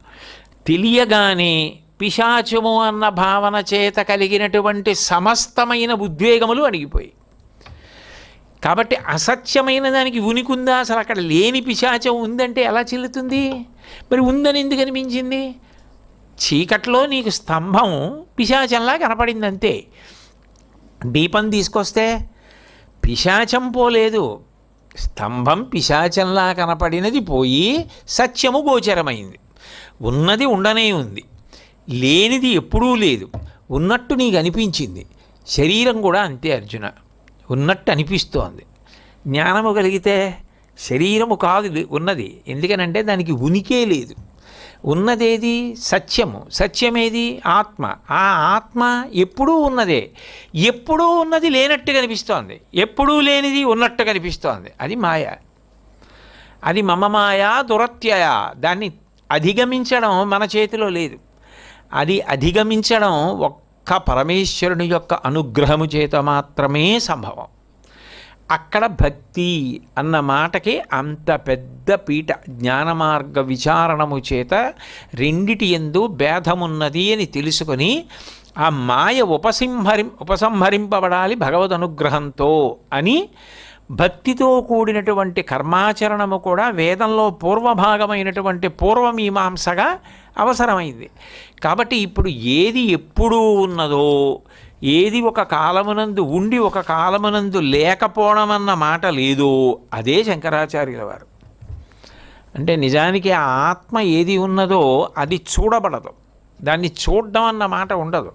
తెలియగానే పిశాచము అన్న భావన చేత కలిగినటువంటి సమస్తమైన ఉద్వేగములు అణిగిపోయి, కాబట్టి అసత్యమైన దానికి ఉనికి ఉందా? అసలు అక్కడ లేని పిశాచం ఉందంటే ఎలా చెల్లుతుంది? మరి ఉందని ఎందుకు అనిపించింది? చీకట్లో నీకు స్తంభం పిశాచంలా కనపడింది అంతే. దీపం తీసుకొస్తే పిశాచం పోలేదు, స్తంభం పిశాచంలా కనపడినది పోయి సత్యము గోచరమైంది. ఉన్నది ఉండనే ఉంది, లేనిది ఎప్పుడూ లేదు, ఉన్నట్టు నీకు అనిపించింది. శరీరం కూడా అంతే అర్జున, ఉన్నట్టు అనిపిస్తోంది. జ్ఞానము కలిగితే శరీరము కాదు ఉన్నది, ఎందుకనంటే దానికి ఉనికే లేదు. ఉన్నదేది? సత్యము. సత్యమేది? ఆత్మ. ఆ ఆత్మ ఎప్పుడూ ఉన్నదే. ఎప్పుడూ ఉన్నది లేనట్టు కనిపిస్తోంది, ఎప్పుడూ లేనిది ఉన్నట్టు కనిపిస్తోంది. అది మాయ. అది మమ మాయా దురత్యయ. దాన్ని అధిగమించడం మన చేతిలో లేదు. అది అధిగమించడం ఒక్క పరమేశ్వరుని యొక్క అనుగ్రహము చేత మాత్రమే సంభవం. అక్కడ భక్తి అన్న మాటకి అంత పెద్ద పీట. జ్ఞానమార్గ విచారణము చేత రెండిటి యందు భేదమున్నది అని తెలుసుకొని ఆ మాయ ఉపసంహరింపబడాలి భగవద్ అనుగ్రహంతో అని భక్తితో కూడినటువంటి కర్మాచరణము కూడా వేదంలో పూర్వభాగమైనటువంటి పూర్వమీమాంసగా అవసరమైంది. కాబట్టి ఇప్పుడు ఏది ఎప్పుడూ ఉన్నదో, ఏది ఒక కాలమునందు ఉండి ఒక కాలమునందు లేకపోవడం అన్న మాట లేదో, అదే శంకరాచార్యుల వారు. అంటే నిజానికి ఆ ఆత్మ ఏది ఉన్నదో అది చూడబడదు, దాన్ని చూడడం అన్న మాట ఉండదు.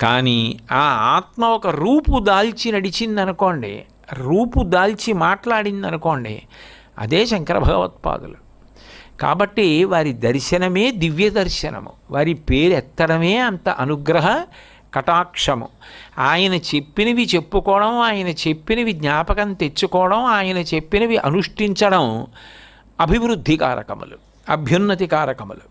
కానీ ఆ ఆత్మ ఒక రూపు దాల్చి నడిచిందనుకోండి, రూపు దాల్చి మాట్లాడిందనుకోండి, అదే శంకర భగవత్పాదులు. కాబట్టి వారి దర్శనమే దివ్య దర్శనము, వారి పేరు ఎత్తడమే అంత అనుగ్రహ కటాక్షము. ఆయన చెప్పినవి చెప్పుకోవడం, ఆయన చెప్పినవి జ్ఞాపకం తెచ్చుకోవడం, ఆయన చెప్పినవి అనుష్ఠించడం అభివృద్ధి కారకములు, అభ్యున్నతి కారకములు.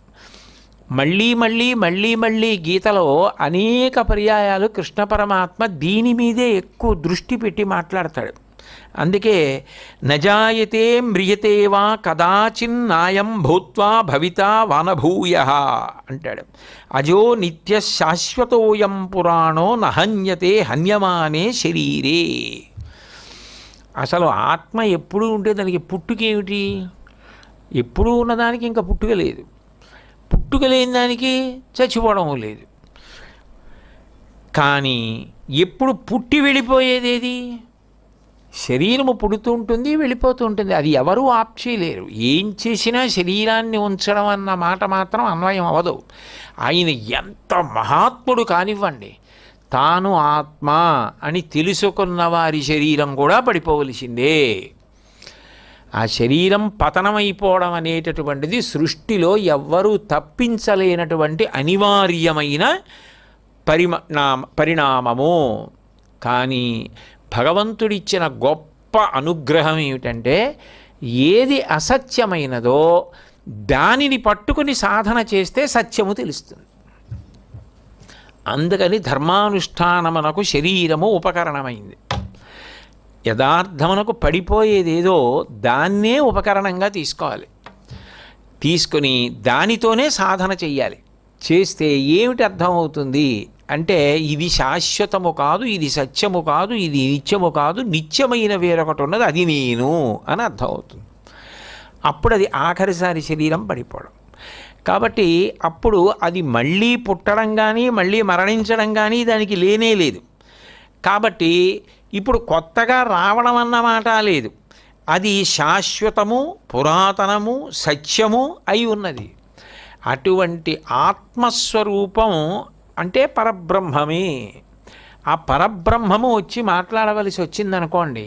మళ్ళీ మళ్ళీ మళ్ళీ మళ్ళీ గీతలో అనేక పర్యాయాలు కృష్ణ పరమాత్మ దీని మీదే ఎక్కువ దృష్టి పెట్టి మాట్లాడతాడు. అందుకే నజాయతే మ్రియతే వా కదాచిన్నాయం భూత్వా భవితా వానభూయః అంటాడు. అజో నిత్య శాశ్వతోయం పురాణో నహన్యతే హన్యమానే శరీరే. అసలు ఆత్మ ఎప్పుడూ ఉంటే దానికి పుట్టుకేమిటి? ఎప్పుడూ ఉన్నదానికి ఇంకా పుట్టుక లేదు, పుట్టుక లేని దానికి చచ్చిపోవడం లేదు. కానీ ఎప్పుడు పుట్టి వెళ్ళిపోయేదేది? శరీరము పుడుతూ ఉంటుంది, వెళ్ళిపోతూ ఉంటుంది. అది ఎవరూ ఆప్ చేయలేరు. ఏం చేసినా శరీరాన్ని ఉంచడం అన్న మాట మాత్రం అన్వయం అవ్వదు. ఆయన ఎంత మహాత్ముడు కానివ్వండి, తాను ఆత్మ అని తెలుసుకున్న వారి శరీరం కూడా పడిపోవలసిందే. ఆ శరీరం పతనమైపోవడం అనేటటువంటిది సృష్టిలో ఎవ్వరూ తప్పించలేనటువంటి అనివార్యమైన పరిణామము. కానీ భగవంతుడిచ్చిన గొప్ప అనుగ్రహం ఏమిటంటే, ఏది అసత్యమైనదో దానిని పట్టుకుని సాధన చేస్తే సత్యము తెలుస్తుంది. అందుకని ధర్మానుష్ఠానమునకు శరీరము ఉపకరణమైంది. యథార్థమునకు పడిపోయేదేదో దాన్నే ఉపకరణంగా తీసుకోవాలి. తీసుకుని దానితోనే సాధన చెయ్యాలి. చేస్తే ఏమిటి అర్థమవుతుంది అంటే, ఇది శాశ్వతము కాదు, ఇది సత్యము కాదు, ఇది నిత్యము కాదు, నిత్యమైన వేరొకటి ఉన్నది, అది నేను అని అర్థమవుతుంది. అప్పుడు అది ఆఖరిసారి శరీరం పడిపోవడం. కాబట్టి అప్పుడు అది మళ్ళీ పుట్టడం కానీ మళ్ళీ మరణించడం కానీ దానికి లేనే లేదు. కాబట్టి ఇప్పుడు కొత్తగా రావడం అన్నమాట లేదు. అది శాశ్వతము, పురాతనము, సత్యము అయి ఉన్నది. అటువంటి ఆత్మస్వరూపం అంటే పరబ్రహ్మమే. ఆ పరబ్రహ్మము వచ్చి మాట్లాడవలసి వచ్చిందనుకోండి,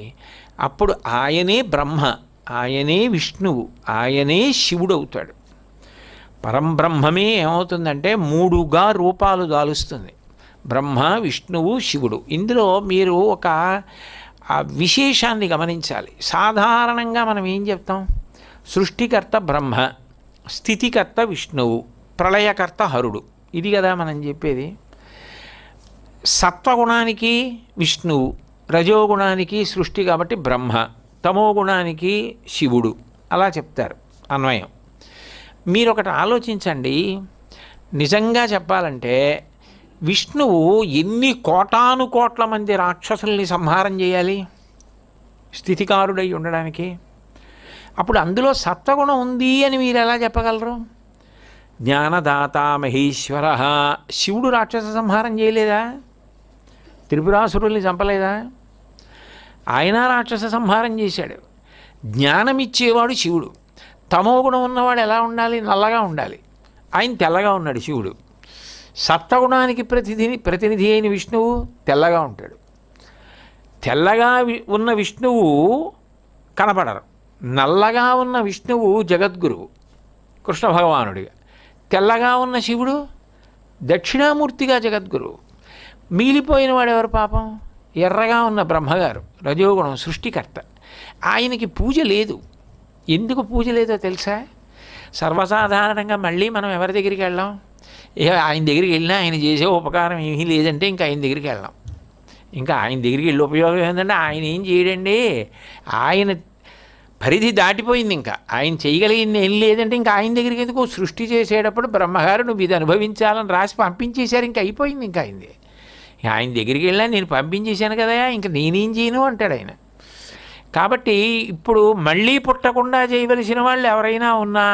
అప్పుడు ఆయనే బ్రహ్మ, ఆయనే విష్ణువు, ఆయనే శివుడు అవుతాడు. పరంబ్రహ్మమే ఏమవుతుందంటే 3గా రూపాలు దాలుస్తుంది. బ్రహ్మ, విష్ణువు, శివుడు. ఇందులో మీరు ఒక విశేషాన్ని గమనించాలి. సాధారణంగా మనం ఏం చెప్తాం? సృష్టికర్త బ్రహ్మ, స్థితికర్త విష్ణువు, ప్రళయకర్త హరుడు. ఇది కదా మనం చెప్పేది. సత్వగుణానికి విష్ణువు, రజోగుణానికి సృష్టి కాబట్టి బ్రహ్మ, తమోగుణానికి శివుడు, అలా చెప్తారు అన్వయం. మీరు ఒకటి ఆలోచించండి. నిజంగా చెప్పాలంటే విష్ణువు ఎన్ని కోటానుకోట్ల మంది రాక్షసుల్ని సంహారం చేయాలి స్థితికారుడై ఉండడానికి? అప్పుడు అందులో సత్వగుణం ఉంది అని మీరు ఎలా చెప్పగలరు? జ్ఞానదాత మహేశ్వర, శివుడు రాక్షస సంహారం చేయలేదా? త్రిపురాసురుల్ని చంపలేదా? ఆయన రాక్షస సంహారం చేశాడు. జ్ఞానమిచ్చేవాడు శివుడు. తమోగుణం ఉన్నవాడు ఎలా ఉండాలి? నల్లగా ఉండాలి. ఆయన తెల్లగా ఉన్నాడు శివుడు. సప్తగుణానికి ప్రతినిధి అయిన విష్ణువు తెల్లగా ఉంటాడు. తెల్లగా ఉన్న విష్ణువు కనపడరు. నల్లగా ఉన్న విష్ణువు జగద్గురువు కృష్ణ భగవానుడిగా, తెల్లగా ఉన్న శివుడు దక్షిణామూర్తిగా జగద్గురువు. మిగిలిపోయిన వాడు ఎవరు పాపం? ఎర్రగా ఉన్న బ్రహ్మగారు, రజోగుణం, సృష్టికర్త. ఆయనకి పూజ లేదు. ఎందుకు పూజ లేదో తెలుసా? సర్వసాధారణంగా మళ్ళీ మనం ఎవరి దగ్గరికి వెళ్ళాం? ఆయన దగ్గరికి వెళ్ళినా ఆయన చేసే ఉపకారం ఏమీ లేదంటే ఇంకా ఆయన దగ్గరికి వెళ్ళాం. ఇంకా ఆయన దగ్గరికి వెళ్ళి ఉపయోగం ఏంటంటే ఆయన ఏం చేయడండి, ఆయన పరిధి దాటిపోయింది. ఇంకా ఆయన చేయగలిగింది ఏం లేదంటే ఇంకా ఆయన దగ్గరికి ఎందుకు? సృష్టి చేసేటప్పుడు బ్రహ్మగారు నువ్వు ఇది అనుభవించాలని రాసి పంపించేశారు, ఇంకా అయిపోయింది. ఇంకా అయింది. ఆయన దగ్గరికి వెళ్ళా, నేను పంపించేశాను కదా, ఇంకా నేనేం చేయను అంటాడు ఆయన. కాబట్టి ఇప్పుడు మళ్ళీ పుట్టకుండా చేయవలసిన వాళ్ళు ఎవరైనా ఉన్నా,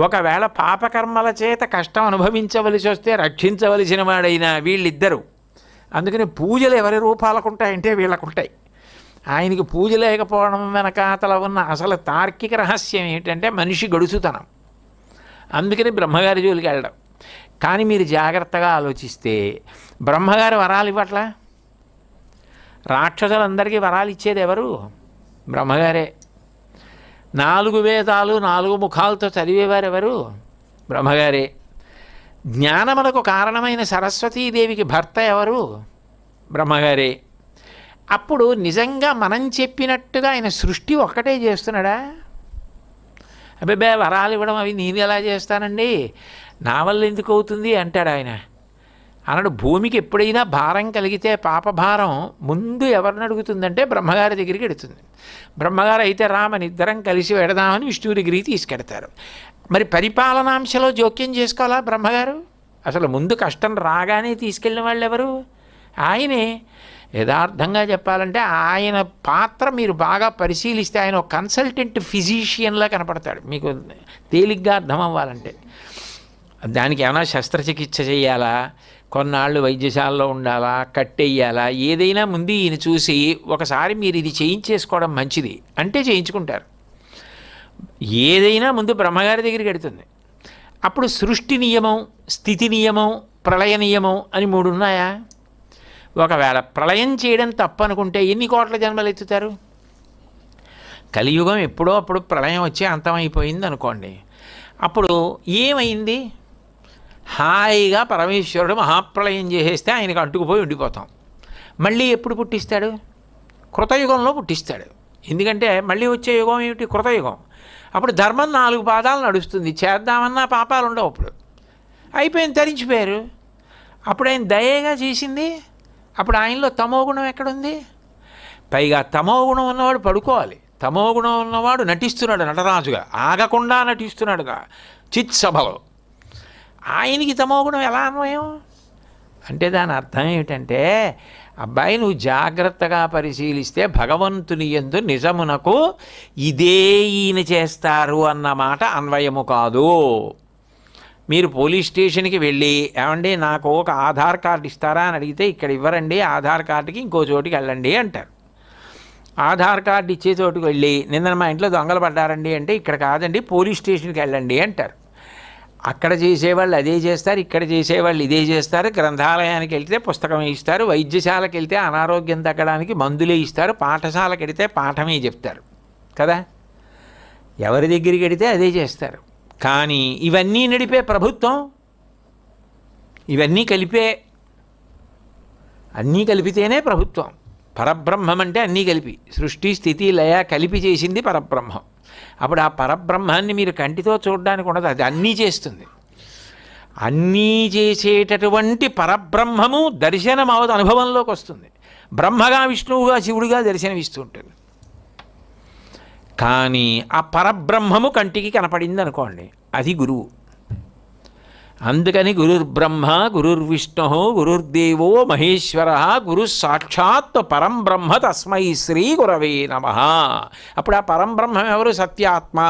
ఒకవేళ పాపకర్మల చేత కష్టం అనుభవించవలసి వస్తే రక్షించవలసిన వాడైనా వీళ్ళిద్దరూ. అందుకని పూజలు ఎవరి రూపాలకు ఉంటాయంటే వీళ్ళకుంటాయి. ఆయనకి పూజ లేకపోవడం వెనకాతల ఉన్న అసలు తార్కిక రహస్యం ఏంటంటే మనిషి గడుసుతనం. అందుకని బ్రహ్మగారి జోలికి వెళ్ళడం. కానీ మీరు జాగ్రత్తగా ఆలోచిస్తే బ్రహ్మగారు వరాలు ఇవ్వట్లా. రాక్షసులందరికీ వరాలు ఇచ్చేది ఎవరు? బ్రహ్మగారే. 4 వేదాలు 4 ముఖాలతో చదివేవారు ఎవరు? బ్రహ్మగారే. జ్ఞానమునకు కారణమైన సరస్వతీదేవికి భర్త ఎవరు? బ్రహ్మగారే. అప్పుడు నిజంగా మనం చెప్పినట్టుగా ఆయన సృష్టి ఒక్కటే చేస్తున్నాడా? అబ్బే వరాలు ఇవ్వడం అవి నేను ఎలా చేస్తానండి, నా వల్ల ఎందుకు అవుతుంది అంటాడు ఆయన. అన్నాడు. భూమికి ఎప్పుడైనా భారం కలిగితే పాపభారం ముందు ఎవరిని అడుగుతుందంటే బ్రహ్మగారి దగ్గరికి వెడుతుంది. బ్రహ్మగారు అయితే రామని ఇద్దరం కలిసి వెడదామని విష్ణువు దగ్గరికి తీసుకెడతారు. మరి పరిపాలనాంశలో జోక్యం చేసుకోవాలా బ్రహ్మగారు? అసలు ముందు కష్టం రాగానే తీసుకెళ్ళిన వాళ్ళు ఎవరు? ఆయనే. యథార్థంగా చెప్పాలంటే ఆయన పాత్ర మీరు బాగా పరిశీలిస్తే ఆయన ఒక కన్సల్టెంట్ ఫిజీషియన్లా కనపడతాడు. మీకు తేలిగ్గా అర్థం అవ్వాలంటే దానికి ఏమైనా శస్త్రచికిత్స చేయాలా, కొన్నాళ్ళు వైద్యశాలలో ఉండాలా, కట్టెయ్యాలా, ఏదైనా ముందు ఈయన చూసి ఒకసారి మీరు ఇది చేయించేసుకోవడం మంచిది అంటే చేయించుకుంటారు. ఏదైనా ముందు బ్రహ్మగారి దగ్గరికి వెడుతుంది. అప్పుడు సృష్టి నియమం, స్థితి నియమం, ప్రళయ నియమం అని 3 ఉన్నాయా? ఒకవేళ ప్రళయం చేయడం తప్పనుకుంటే ఎన్ని కోట్ల జన్మలు ఎత్తుతారు? కలియుగం ఎప్పుడో అప్పుడు ప్రళయం వచ్చి అంతమైపోయింది అనుకోండి. అప్పుడు ఏమైంది? హాయిగా పరమేశ్వరుడు మహాప్రళయం చేసేస్తే ఆయనకు అంటుకుపోయి ఉండిపోతాం. మళ్ళీ ఎప్పుడు పుట్టిస్తాడు? కృతయుగంలో పుట్టిస్తాడు. ఎందుకంటే మళ్ళీ వచ్చే యుగం ఏమిటి? కృతయుగం. అప్పుడు ధర్మం 4 పాదాలు నడుస్తుంది. చేద్దామన్నా పాపాలు ఉండవు. అప్పుడు అయిపోయింది, తరించిపోయారు. అప్పుడు ఆయన దయగా చేసింది. అప్పుడు ఆయనలో తమోగుణం ఎక్కడుంది? పైగా తమోగుణం ఉన్నవాడు పడుకోవాలి. తమోగుణం ఉన్నవాడు నటిస్తున్నాడు నటరాజుగా, ఆగకుండా నటిస్తున్నాడుగా చిత్సభలో. ఆయనకి తమోగుణం ఎలా అన్వయం అంటే దాని అర్థం ఏమిటంటే, అబ్బాయి నువ్వు జాగ్రత్తగా పరిశీలిస్తే భగవంతుని యందు నిజమునకు ఇదే ఈయన చేస్తారు అన్నమాట అన్వయము కాదు. మీరు పోలీస్ స్టేషన్కి వెళ్ళి ఏమండి నాకు ఒక ఆధార్ కార్డు ఇస్తారా అని అడిగితే ఇక్కడ ఇవ్వరండి, ఆధార్ కార్డుకి ఇంకో చోటుకి వెళ్ళండి అంటారు. ఆధార్ కార్డు ఇచ్చే చోటుకి వెళ్ళి నిన్న మా ఇంట్లో దొంగలు పడ్డారండి అంటే ఇక్కడ కాదండి పోలీస్ స్టేషన్కి వెళ్ళండి అంటారు. అక్కడ చేసేవాళ్ళు అదే చేస్తారు, ఇక్కడ చేసేవాళ్ళు ఇదే చేస్తారు. గ్రంథాలయానికి వెళ్తే పుస్తకం ఇస్తారు, వైద్యశాలకు వెళ్తే అనారోగ్యం తగ్గడానికి మందులే ఇస్తారు, పాఠశాలకు వెళితే పాఠమే చెప్తారు కదా. ఎవరి దగ్గరికి వెడితే అదే చేస్తారు. కానీ ఇవన్నీ నడిపే ప్రభుత్వం, ఇవన్నీ అన్నీ కలిపితేనే ప్రభుత్వం. పరబ్రహ్మం అంటే అన్నీ కలిపి, సృష్టి స్థితి లయ కలిపి చేసింది పరబ్రహ్మం. అప్పుడు ఆ పరబ్రహ్మాన్ని మీరు కంటితో చూడడానికి ఉండదు, అది అన్నీ చేస్తుంది. అన్నీ చేసేటటువంటి పరబ్రహ్మము దర్శనం అవదు, అనుభవంలోకి వస్తుంది. బ్రహ్మగా విష్ణువుగా శివుడిగా దర్శనమిస్తూ ఉంటుంది. కానీ ఆ పరబ్రహ్మము కంటికి కనపడింది అనుకోండి, అది గురువు. అందుకని గురుర్బ్రహ్మ గురుర్విష్ణు గురుర్దేవో మహేశ్వర గురు సాక్షాత్ పరం బ్రహ్మ తస్మై శ్రీ గురవే నమః. అప్పుడు ఆ పరంబ్రహ్మం ఎవరు? సత్యాత్మ.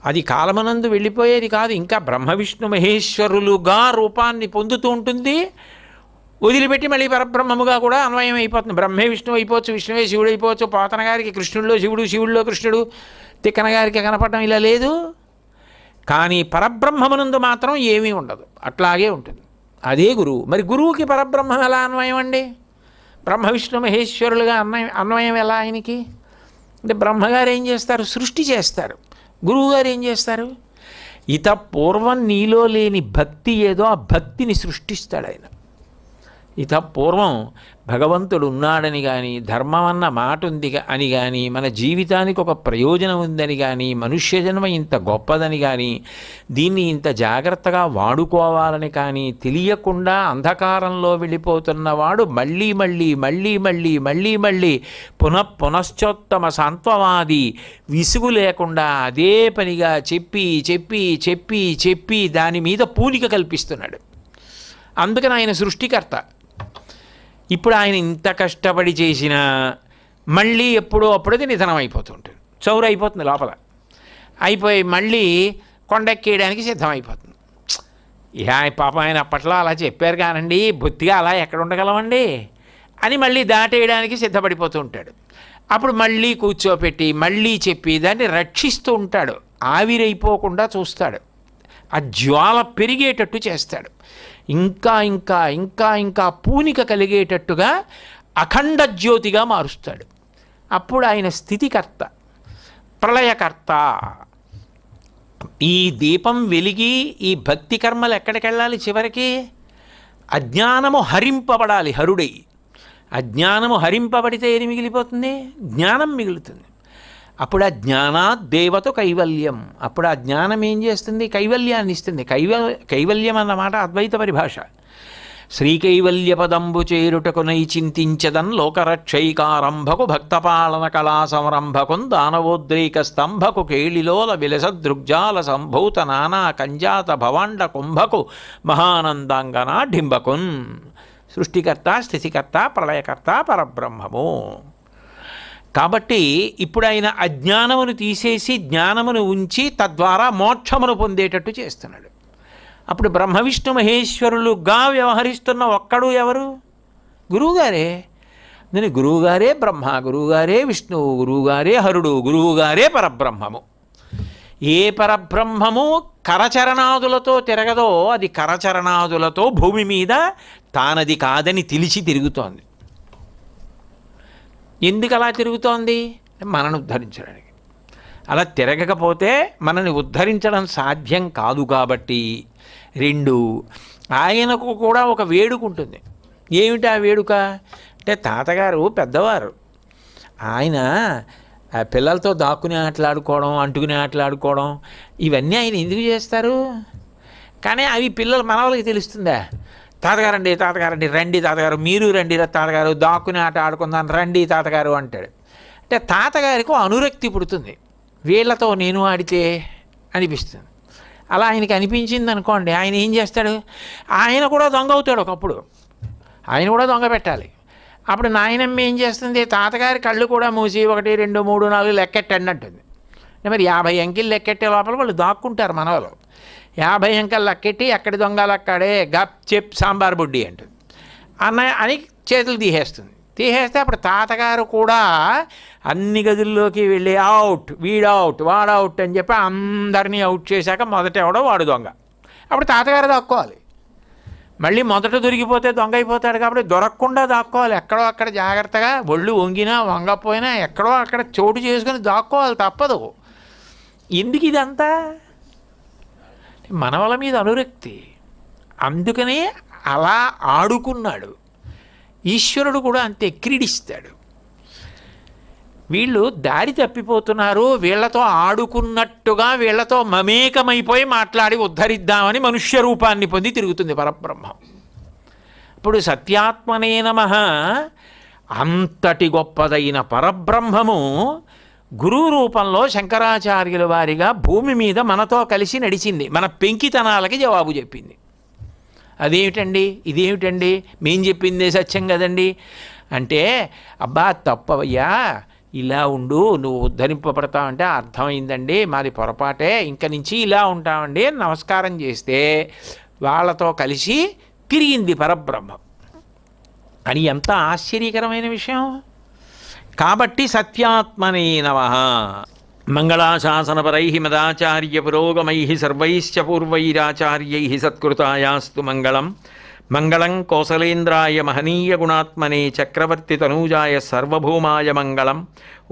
అది కాలమనందు వెళ్ళిపోయేది కాదు, ఇంకా బ్రహ్మ విష్ణు మహేశ్వరులుగా రూపాన్ని పొందుతూ ఉంటుంది. వదిలిపెట్టి మళ్ళీ పరబ్రహ్మముగా కూడా అన్వయం అయిపోతుంది. బ్రహ్మే విష్ణువు అయిపోవచ్చు, విష్ణువే శివుడు అయిపోవచ్చు. పోతన గారికి కృష్ణుడిలో శివుడు, శివుడిలో కృష్ణుడు, తిక్కన గారికి కనపడడం ఇలా లేదు. కానీ పరబ్రహ్మమునందు మాత్రం ఏమీ ఉండదు, అట్లాగే ఉంటుంది. అదే గురువు. మరి గురువుకి పరబ్రహ్మం ఎలా అన్వయం అండి? బ్రహ్మ విష్ణు మహేశ్వరులుగా అన్వయం ఎలా ఆయనకి అంటే, బ్రహ్మగారు ఏం చేస్తారు? సృష్టి చేస్తారు. గురువుగారు ఏం చేస్తారు? ఇత పూర్వం నీలో లేని భక్తి ఏదో ఆ భక్తిని సృష్టిస్తాడు ఆయన. ఇత పూర్వం భగవంతుడు ఉన్నాడని కానీ, ధర్మం అన్న మాట ఉంది అని కానీ, మన జీవితానికి ఒక ప్రయోజనం ఉందని కానీ, మనుష్య జన్మ ఇంత గొప్పదని కానీ, దీన్ని ఇంత జాగ్రత్తగా వాడుకోవాలని కానీ తెలియకుండా అంధకారంలో వెళ్ళిపోతున్నవాడు మళ్ళీ మళ్ళీ మళ్ళీ మళ్ళీ మళ్ళీ మళ్ళీ పునశ్చోత్తమ సాంత్వవాది విసుగు లేకుండా అదే పనిగా చెప్పి చెప్పి చెప్పి చెప్పి దాని మీద పూనిక కల్పిస్తున్నాడు. అందుకని ఆయన సృష్టికర్త. ఇప్పుడు ఆయన ఇంత కష్టపడి చేసినా మళ్ళీ ఎప్పుడో అప్పుడది నిధనం అయిపోతుంటుంది, చౌరు అయిపోతుంది లోపల. అయిపోయి మళ్ళీ కొండెక్కేయడానికి సిద్ధమైపోతుంది. పాపం ఆయన అప్పట్లో అలా చెప్పారు కానండి, బొత్తిగా అలా ఎక్కడ ఉండగలమండి అని మళ్ళీ దాటేయడానికి సిద్ధపడిపోతూ ఉంటాడు. అప్పుడు మళ్ళీ కూర్చోపెట్టి మళ్ళీ చెప్పి దాన్ని రక్షిస్తూ ఉంటాడు. ఆవిరైపోకుండా చూస్తాడు, ఆ జ్వాల పెరిగేటట్టు చేస్తాడు. ఇంకా ఇంకా ఇంకా ఇంకా పూనిక కలిగేటట్టుగా అఖండ జ్యోతిగా మారుస్తాడు. అప్పుడు ఆయన స్థితికర్త, ప్రళయకర్త. ఈ దీపం వెలిగి ఈ భక్తి కర్మలు ఎక్కడికి వెళ్ళాలి? చివరికి అజ్ఞానము హరింపబడాలి హరుడై. అజ్ఞానము హరింపబడితే ఏది మిగిలిపోతుంది? జ్ఞానం మిగులుతుంది. అప్పుడు ఆ జ్ఞానాద్దేవత కైవల్యం. అప్పుడు ఆ జ్ఞానం ఏం చేస్తుంది? కైవల్యాన్ని ఇస్తుంది. కైవల్యం అన్నమాట అద్వైత పరిభాష. శ్రీకైవల్య పదంబు చేరుటకు నై చింతించదన్ లోకరక్షైకారంభకు భక్తపాలన కళా సంరంభకున్ దానవోద్రేక స్తంభకు కేళిలోల విలసదృగ్జాల సంభూత నానా కంజాత భవాండ కుంభకు మహానందాంగన డింబకున్. సృష్టికర్త, స్థితికర్త, ప్రళయకర్త పరబ్రహ్మము. కాబట్టి ఇప్పుడు ఆయన అజ్ఞానమును తీసేసి జ్ఞానమును ఉంచి తద్వారా మోక్షమును పొందేటట్టు చేస్తున్నాడు. అప్పుడు బ్రహ్మ విష్ణు మహేశ్వరులుగా వ్యవహరిస్తున్న ఒక్కడు ఎవరు? గురువుగారే. నేను గురువుగారే బ్రహ్మ, గురువుగారే విష్ణువు, గురువుగారే హరుడు, గురువుగారే పరబ్రహ్మము. ఏ పరబ్రహ్మము కరచరణాదులతో తిరగదో అది కరచరణాదులతో భూమి మీద తానది కాదని తెలిసి తిరుగుతోంది. ఎందుకు అలా తిరుగుతోంది? మనను ఉద్ధరించడానికి. అలా తిరగకపోతే మనని ఉద్ధరించడం సాధ్యం కాదు. కాబట్టి 2, ఆయనకు కూడా ఒక వేడుక ఉంటుంది. ఏమిటి ఆ వేడుక అంటే, తాతగారు పెద్దవారు, ఆయన పిల్లలతో దాక్కుని ఆటలాడుకోవడం, అంటుకుని ఆటలాడుకోవడం, ఇవన్నీ ఆయన ఎందుకు చేస్తారు? కానీ అవి పిల్లలు మనవలకి తెలుస్తుందా? తాతగారండి, తాతగారండి, రండి తాతగారు, మీరు రండి తాతగారు, దాక్కుని ఆట ఆడుకుందాం రండి తాతగారు అంటాడు. అంటే తాతగారికి అనురక్తి పుడుతుంది, వీళ్ళతో నేను ఆడితే అనిపిస్తుంది. అలా ఆయనకి అనిపించింది అనుకోండి, ఆయన ఏం చేస్తాడు? ఆయన కూడా దొంగ అవుతాడు. ఒకప్పుడు ఆయన కూడా దొంగ పెట్టాలి. అప్పుడు నాయనమ్మ ఏం చేస్తుంది? తాతగారి కళ్ళు కూడా మూసి 1, 2, 3, 4 లెక్కెట్టండి అంటుంది. మరి 50 అంకెలు లెక్కెట్టే లోపల వాళ్ళు దాక్కుంటారు మనవలు. 50 అంకెలు లెక్కెట్టి ఎక్కడి దొంగలు అక్కడే గప్ చెప్ సాంబార్ బుడ్డి అంటుంది అని చేతులు తీసేస్తే అప్పుడు తాతగారు కూడా అన్ని గదుల్లోకి వెళ్ళి అవుట్, వీడౌట్, వాడౌట్ అని చెప్పి అందరినీ అవుట్ చేశాక మొదట ఎవడో వాడు దొంగ. అప్పుడు తాతగారు దాక్కోవాలి. మళ్ళీ మొదట దొరికిపోతే దొంగ అయిపోతాడు. కాబట్టి దొరకకుండా దాక్కోవాలి. ఎక్కడో అక్కడ జాగ్రత్తగా, ఒళ్ళు వంగినా వంగపోయినా ఎక్కడో అక్కడ చోటు చేసుకుని దాక్కోవాలి, తప్పదు. ఎందుకు ఇదంతా? మనవల మీద అనురక్తి. అందుకనే అలా ఆడుకున్నాడు. ఈశ్వరుడు కూడా అంతే క్రీడిస్తాడు. వీళ్ళు దారి తప్పిపోతున్నారు, వీళ్లతో ఆడుకున్నట్టుగా వీళ్లతో మమేకమైపోయి మాట్లాడి ఉద్ధరిద్దామని మనుష్య రూపాన్ని పొంది తిరుగుతుంది పరబ్రహ్మం. ఇప్పుడు సత్యాత్మనే నమః అంతటి గొప్పదైన పరబ్రహ్మము గురువు రూపంలో శంకరాచార్యుల వారిగా భూమి మీద మనతో కలిసి నడిచింది. మన పెంకితనాలకి జవాబు చెప్పింది. అదేమిటండి, ఇదేమిటండి, మేం చెప్పిందే సత్యం కదండి అంటే, అబ్బా తప్పవయ్యా, ఇలా ఉండు, నువ్వు ఉద్ధరింపబడతావంటే అర్థమైందండి, మాది పొరపాటే, ఇంక నుంచి ఇలా ఉంటామండి నమస్కారం చేస్తే వాళ్ళతో కలిసి తిరిగింది పరబ్రహ్మం అని ఎంత ఆశ్చర్యకరమైన విషయం. కాబట్టి సత్యాత్మనే నమః. మంగళాశాసనపరై మదాచార్య పురోగమై సర్వైశ్చ పూర్వైరాచార్యై సత్కృతాయాస్తు మంగళం. మంగళం కోసలేంద్రాయ మహనీయ గుణాత్మనే చక్రవర్తి తనూజాయ సర్వభౌమాయ మంగళం.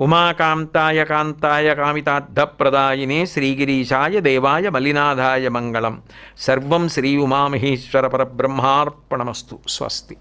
ఉమాకాంతాయ కాంతాయ కామితార్థప్రదాయినే శ్రీగిరీశాయ దేవాయ మలినాథాయ మంగళం. సర్వం శ్రీ ఉమామహేశ్వర పరబ్రహ్మార్పణమస్తు. స్వస్తి.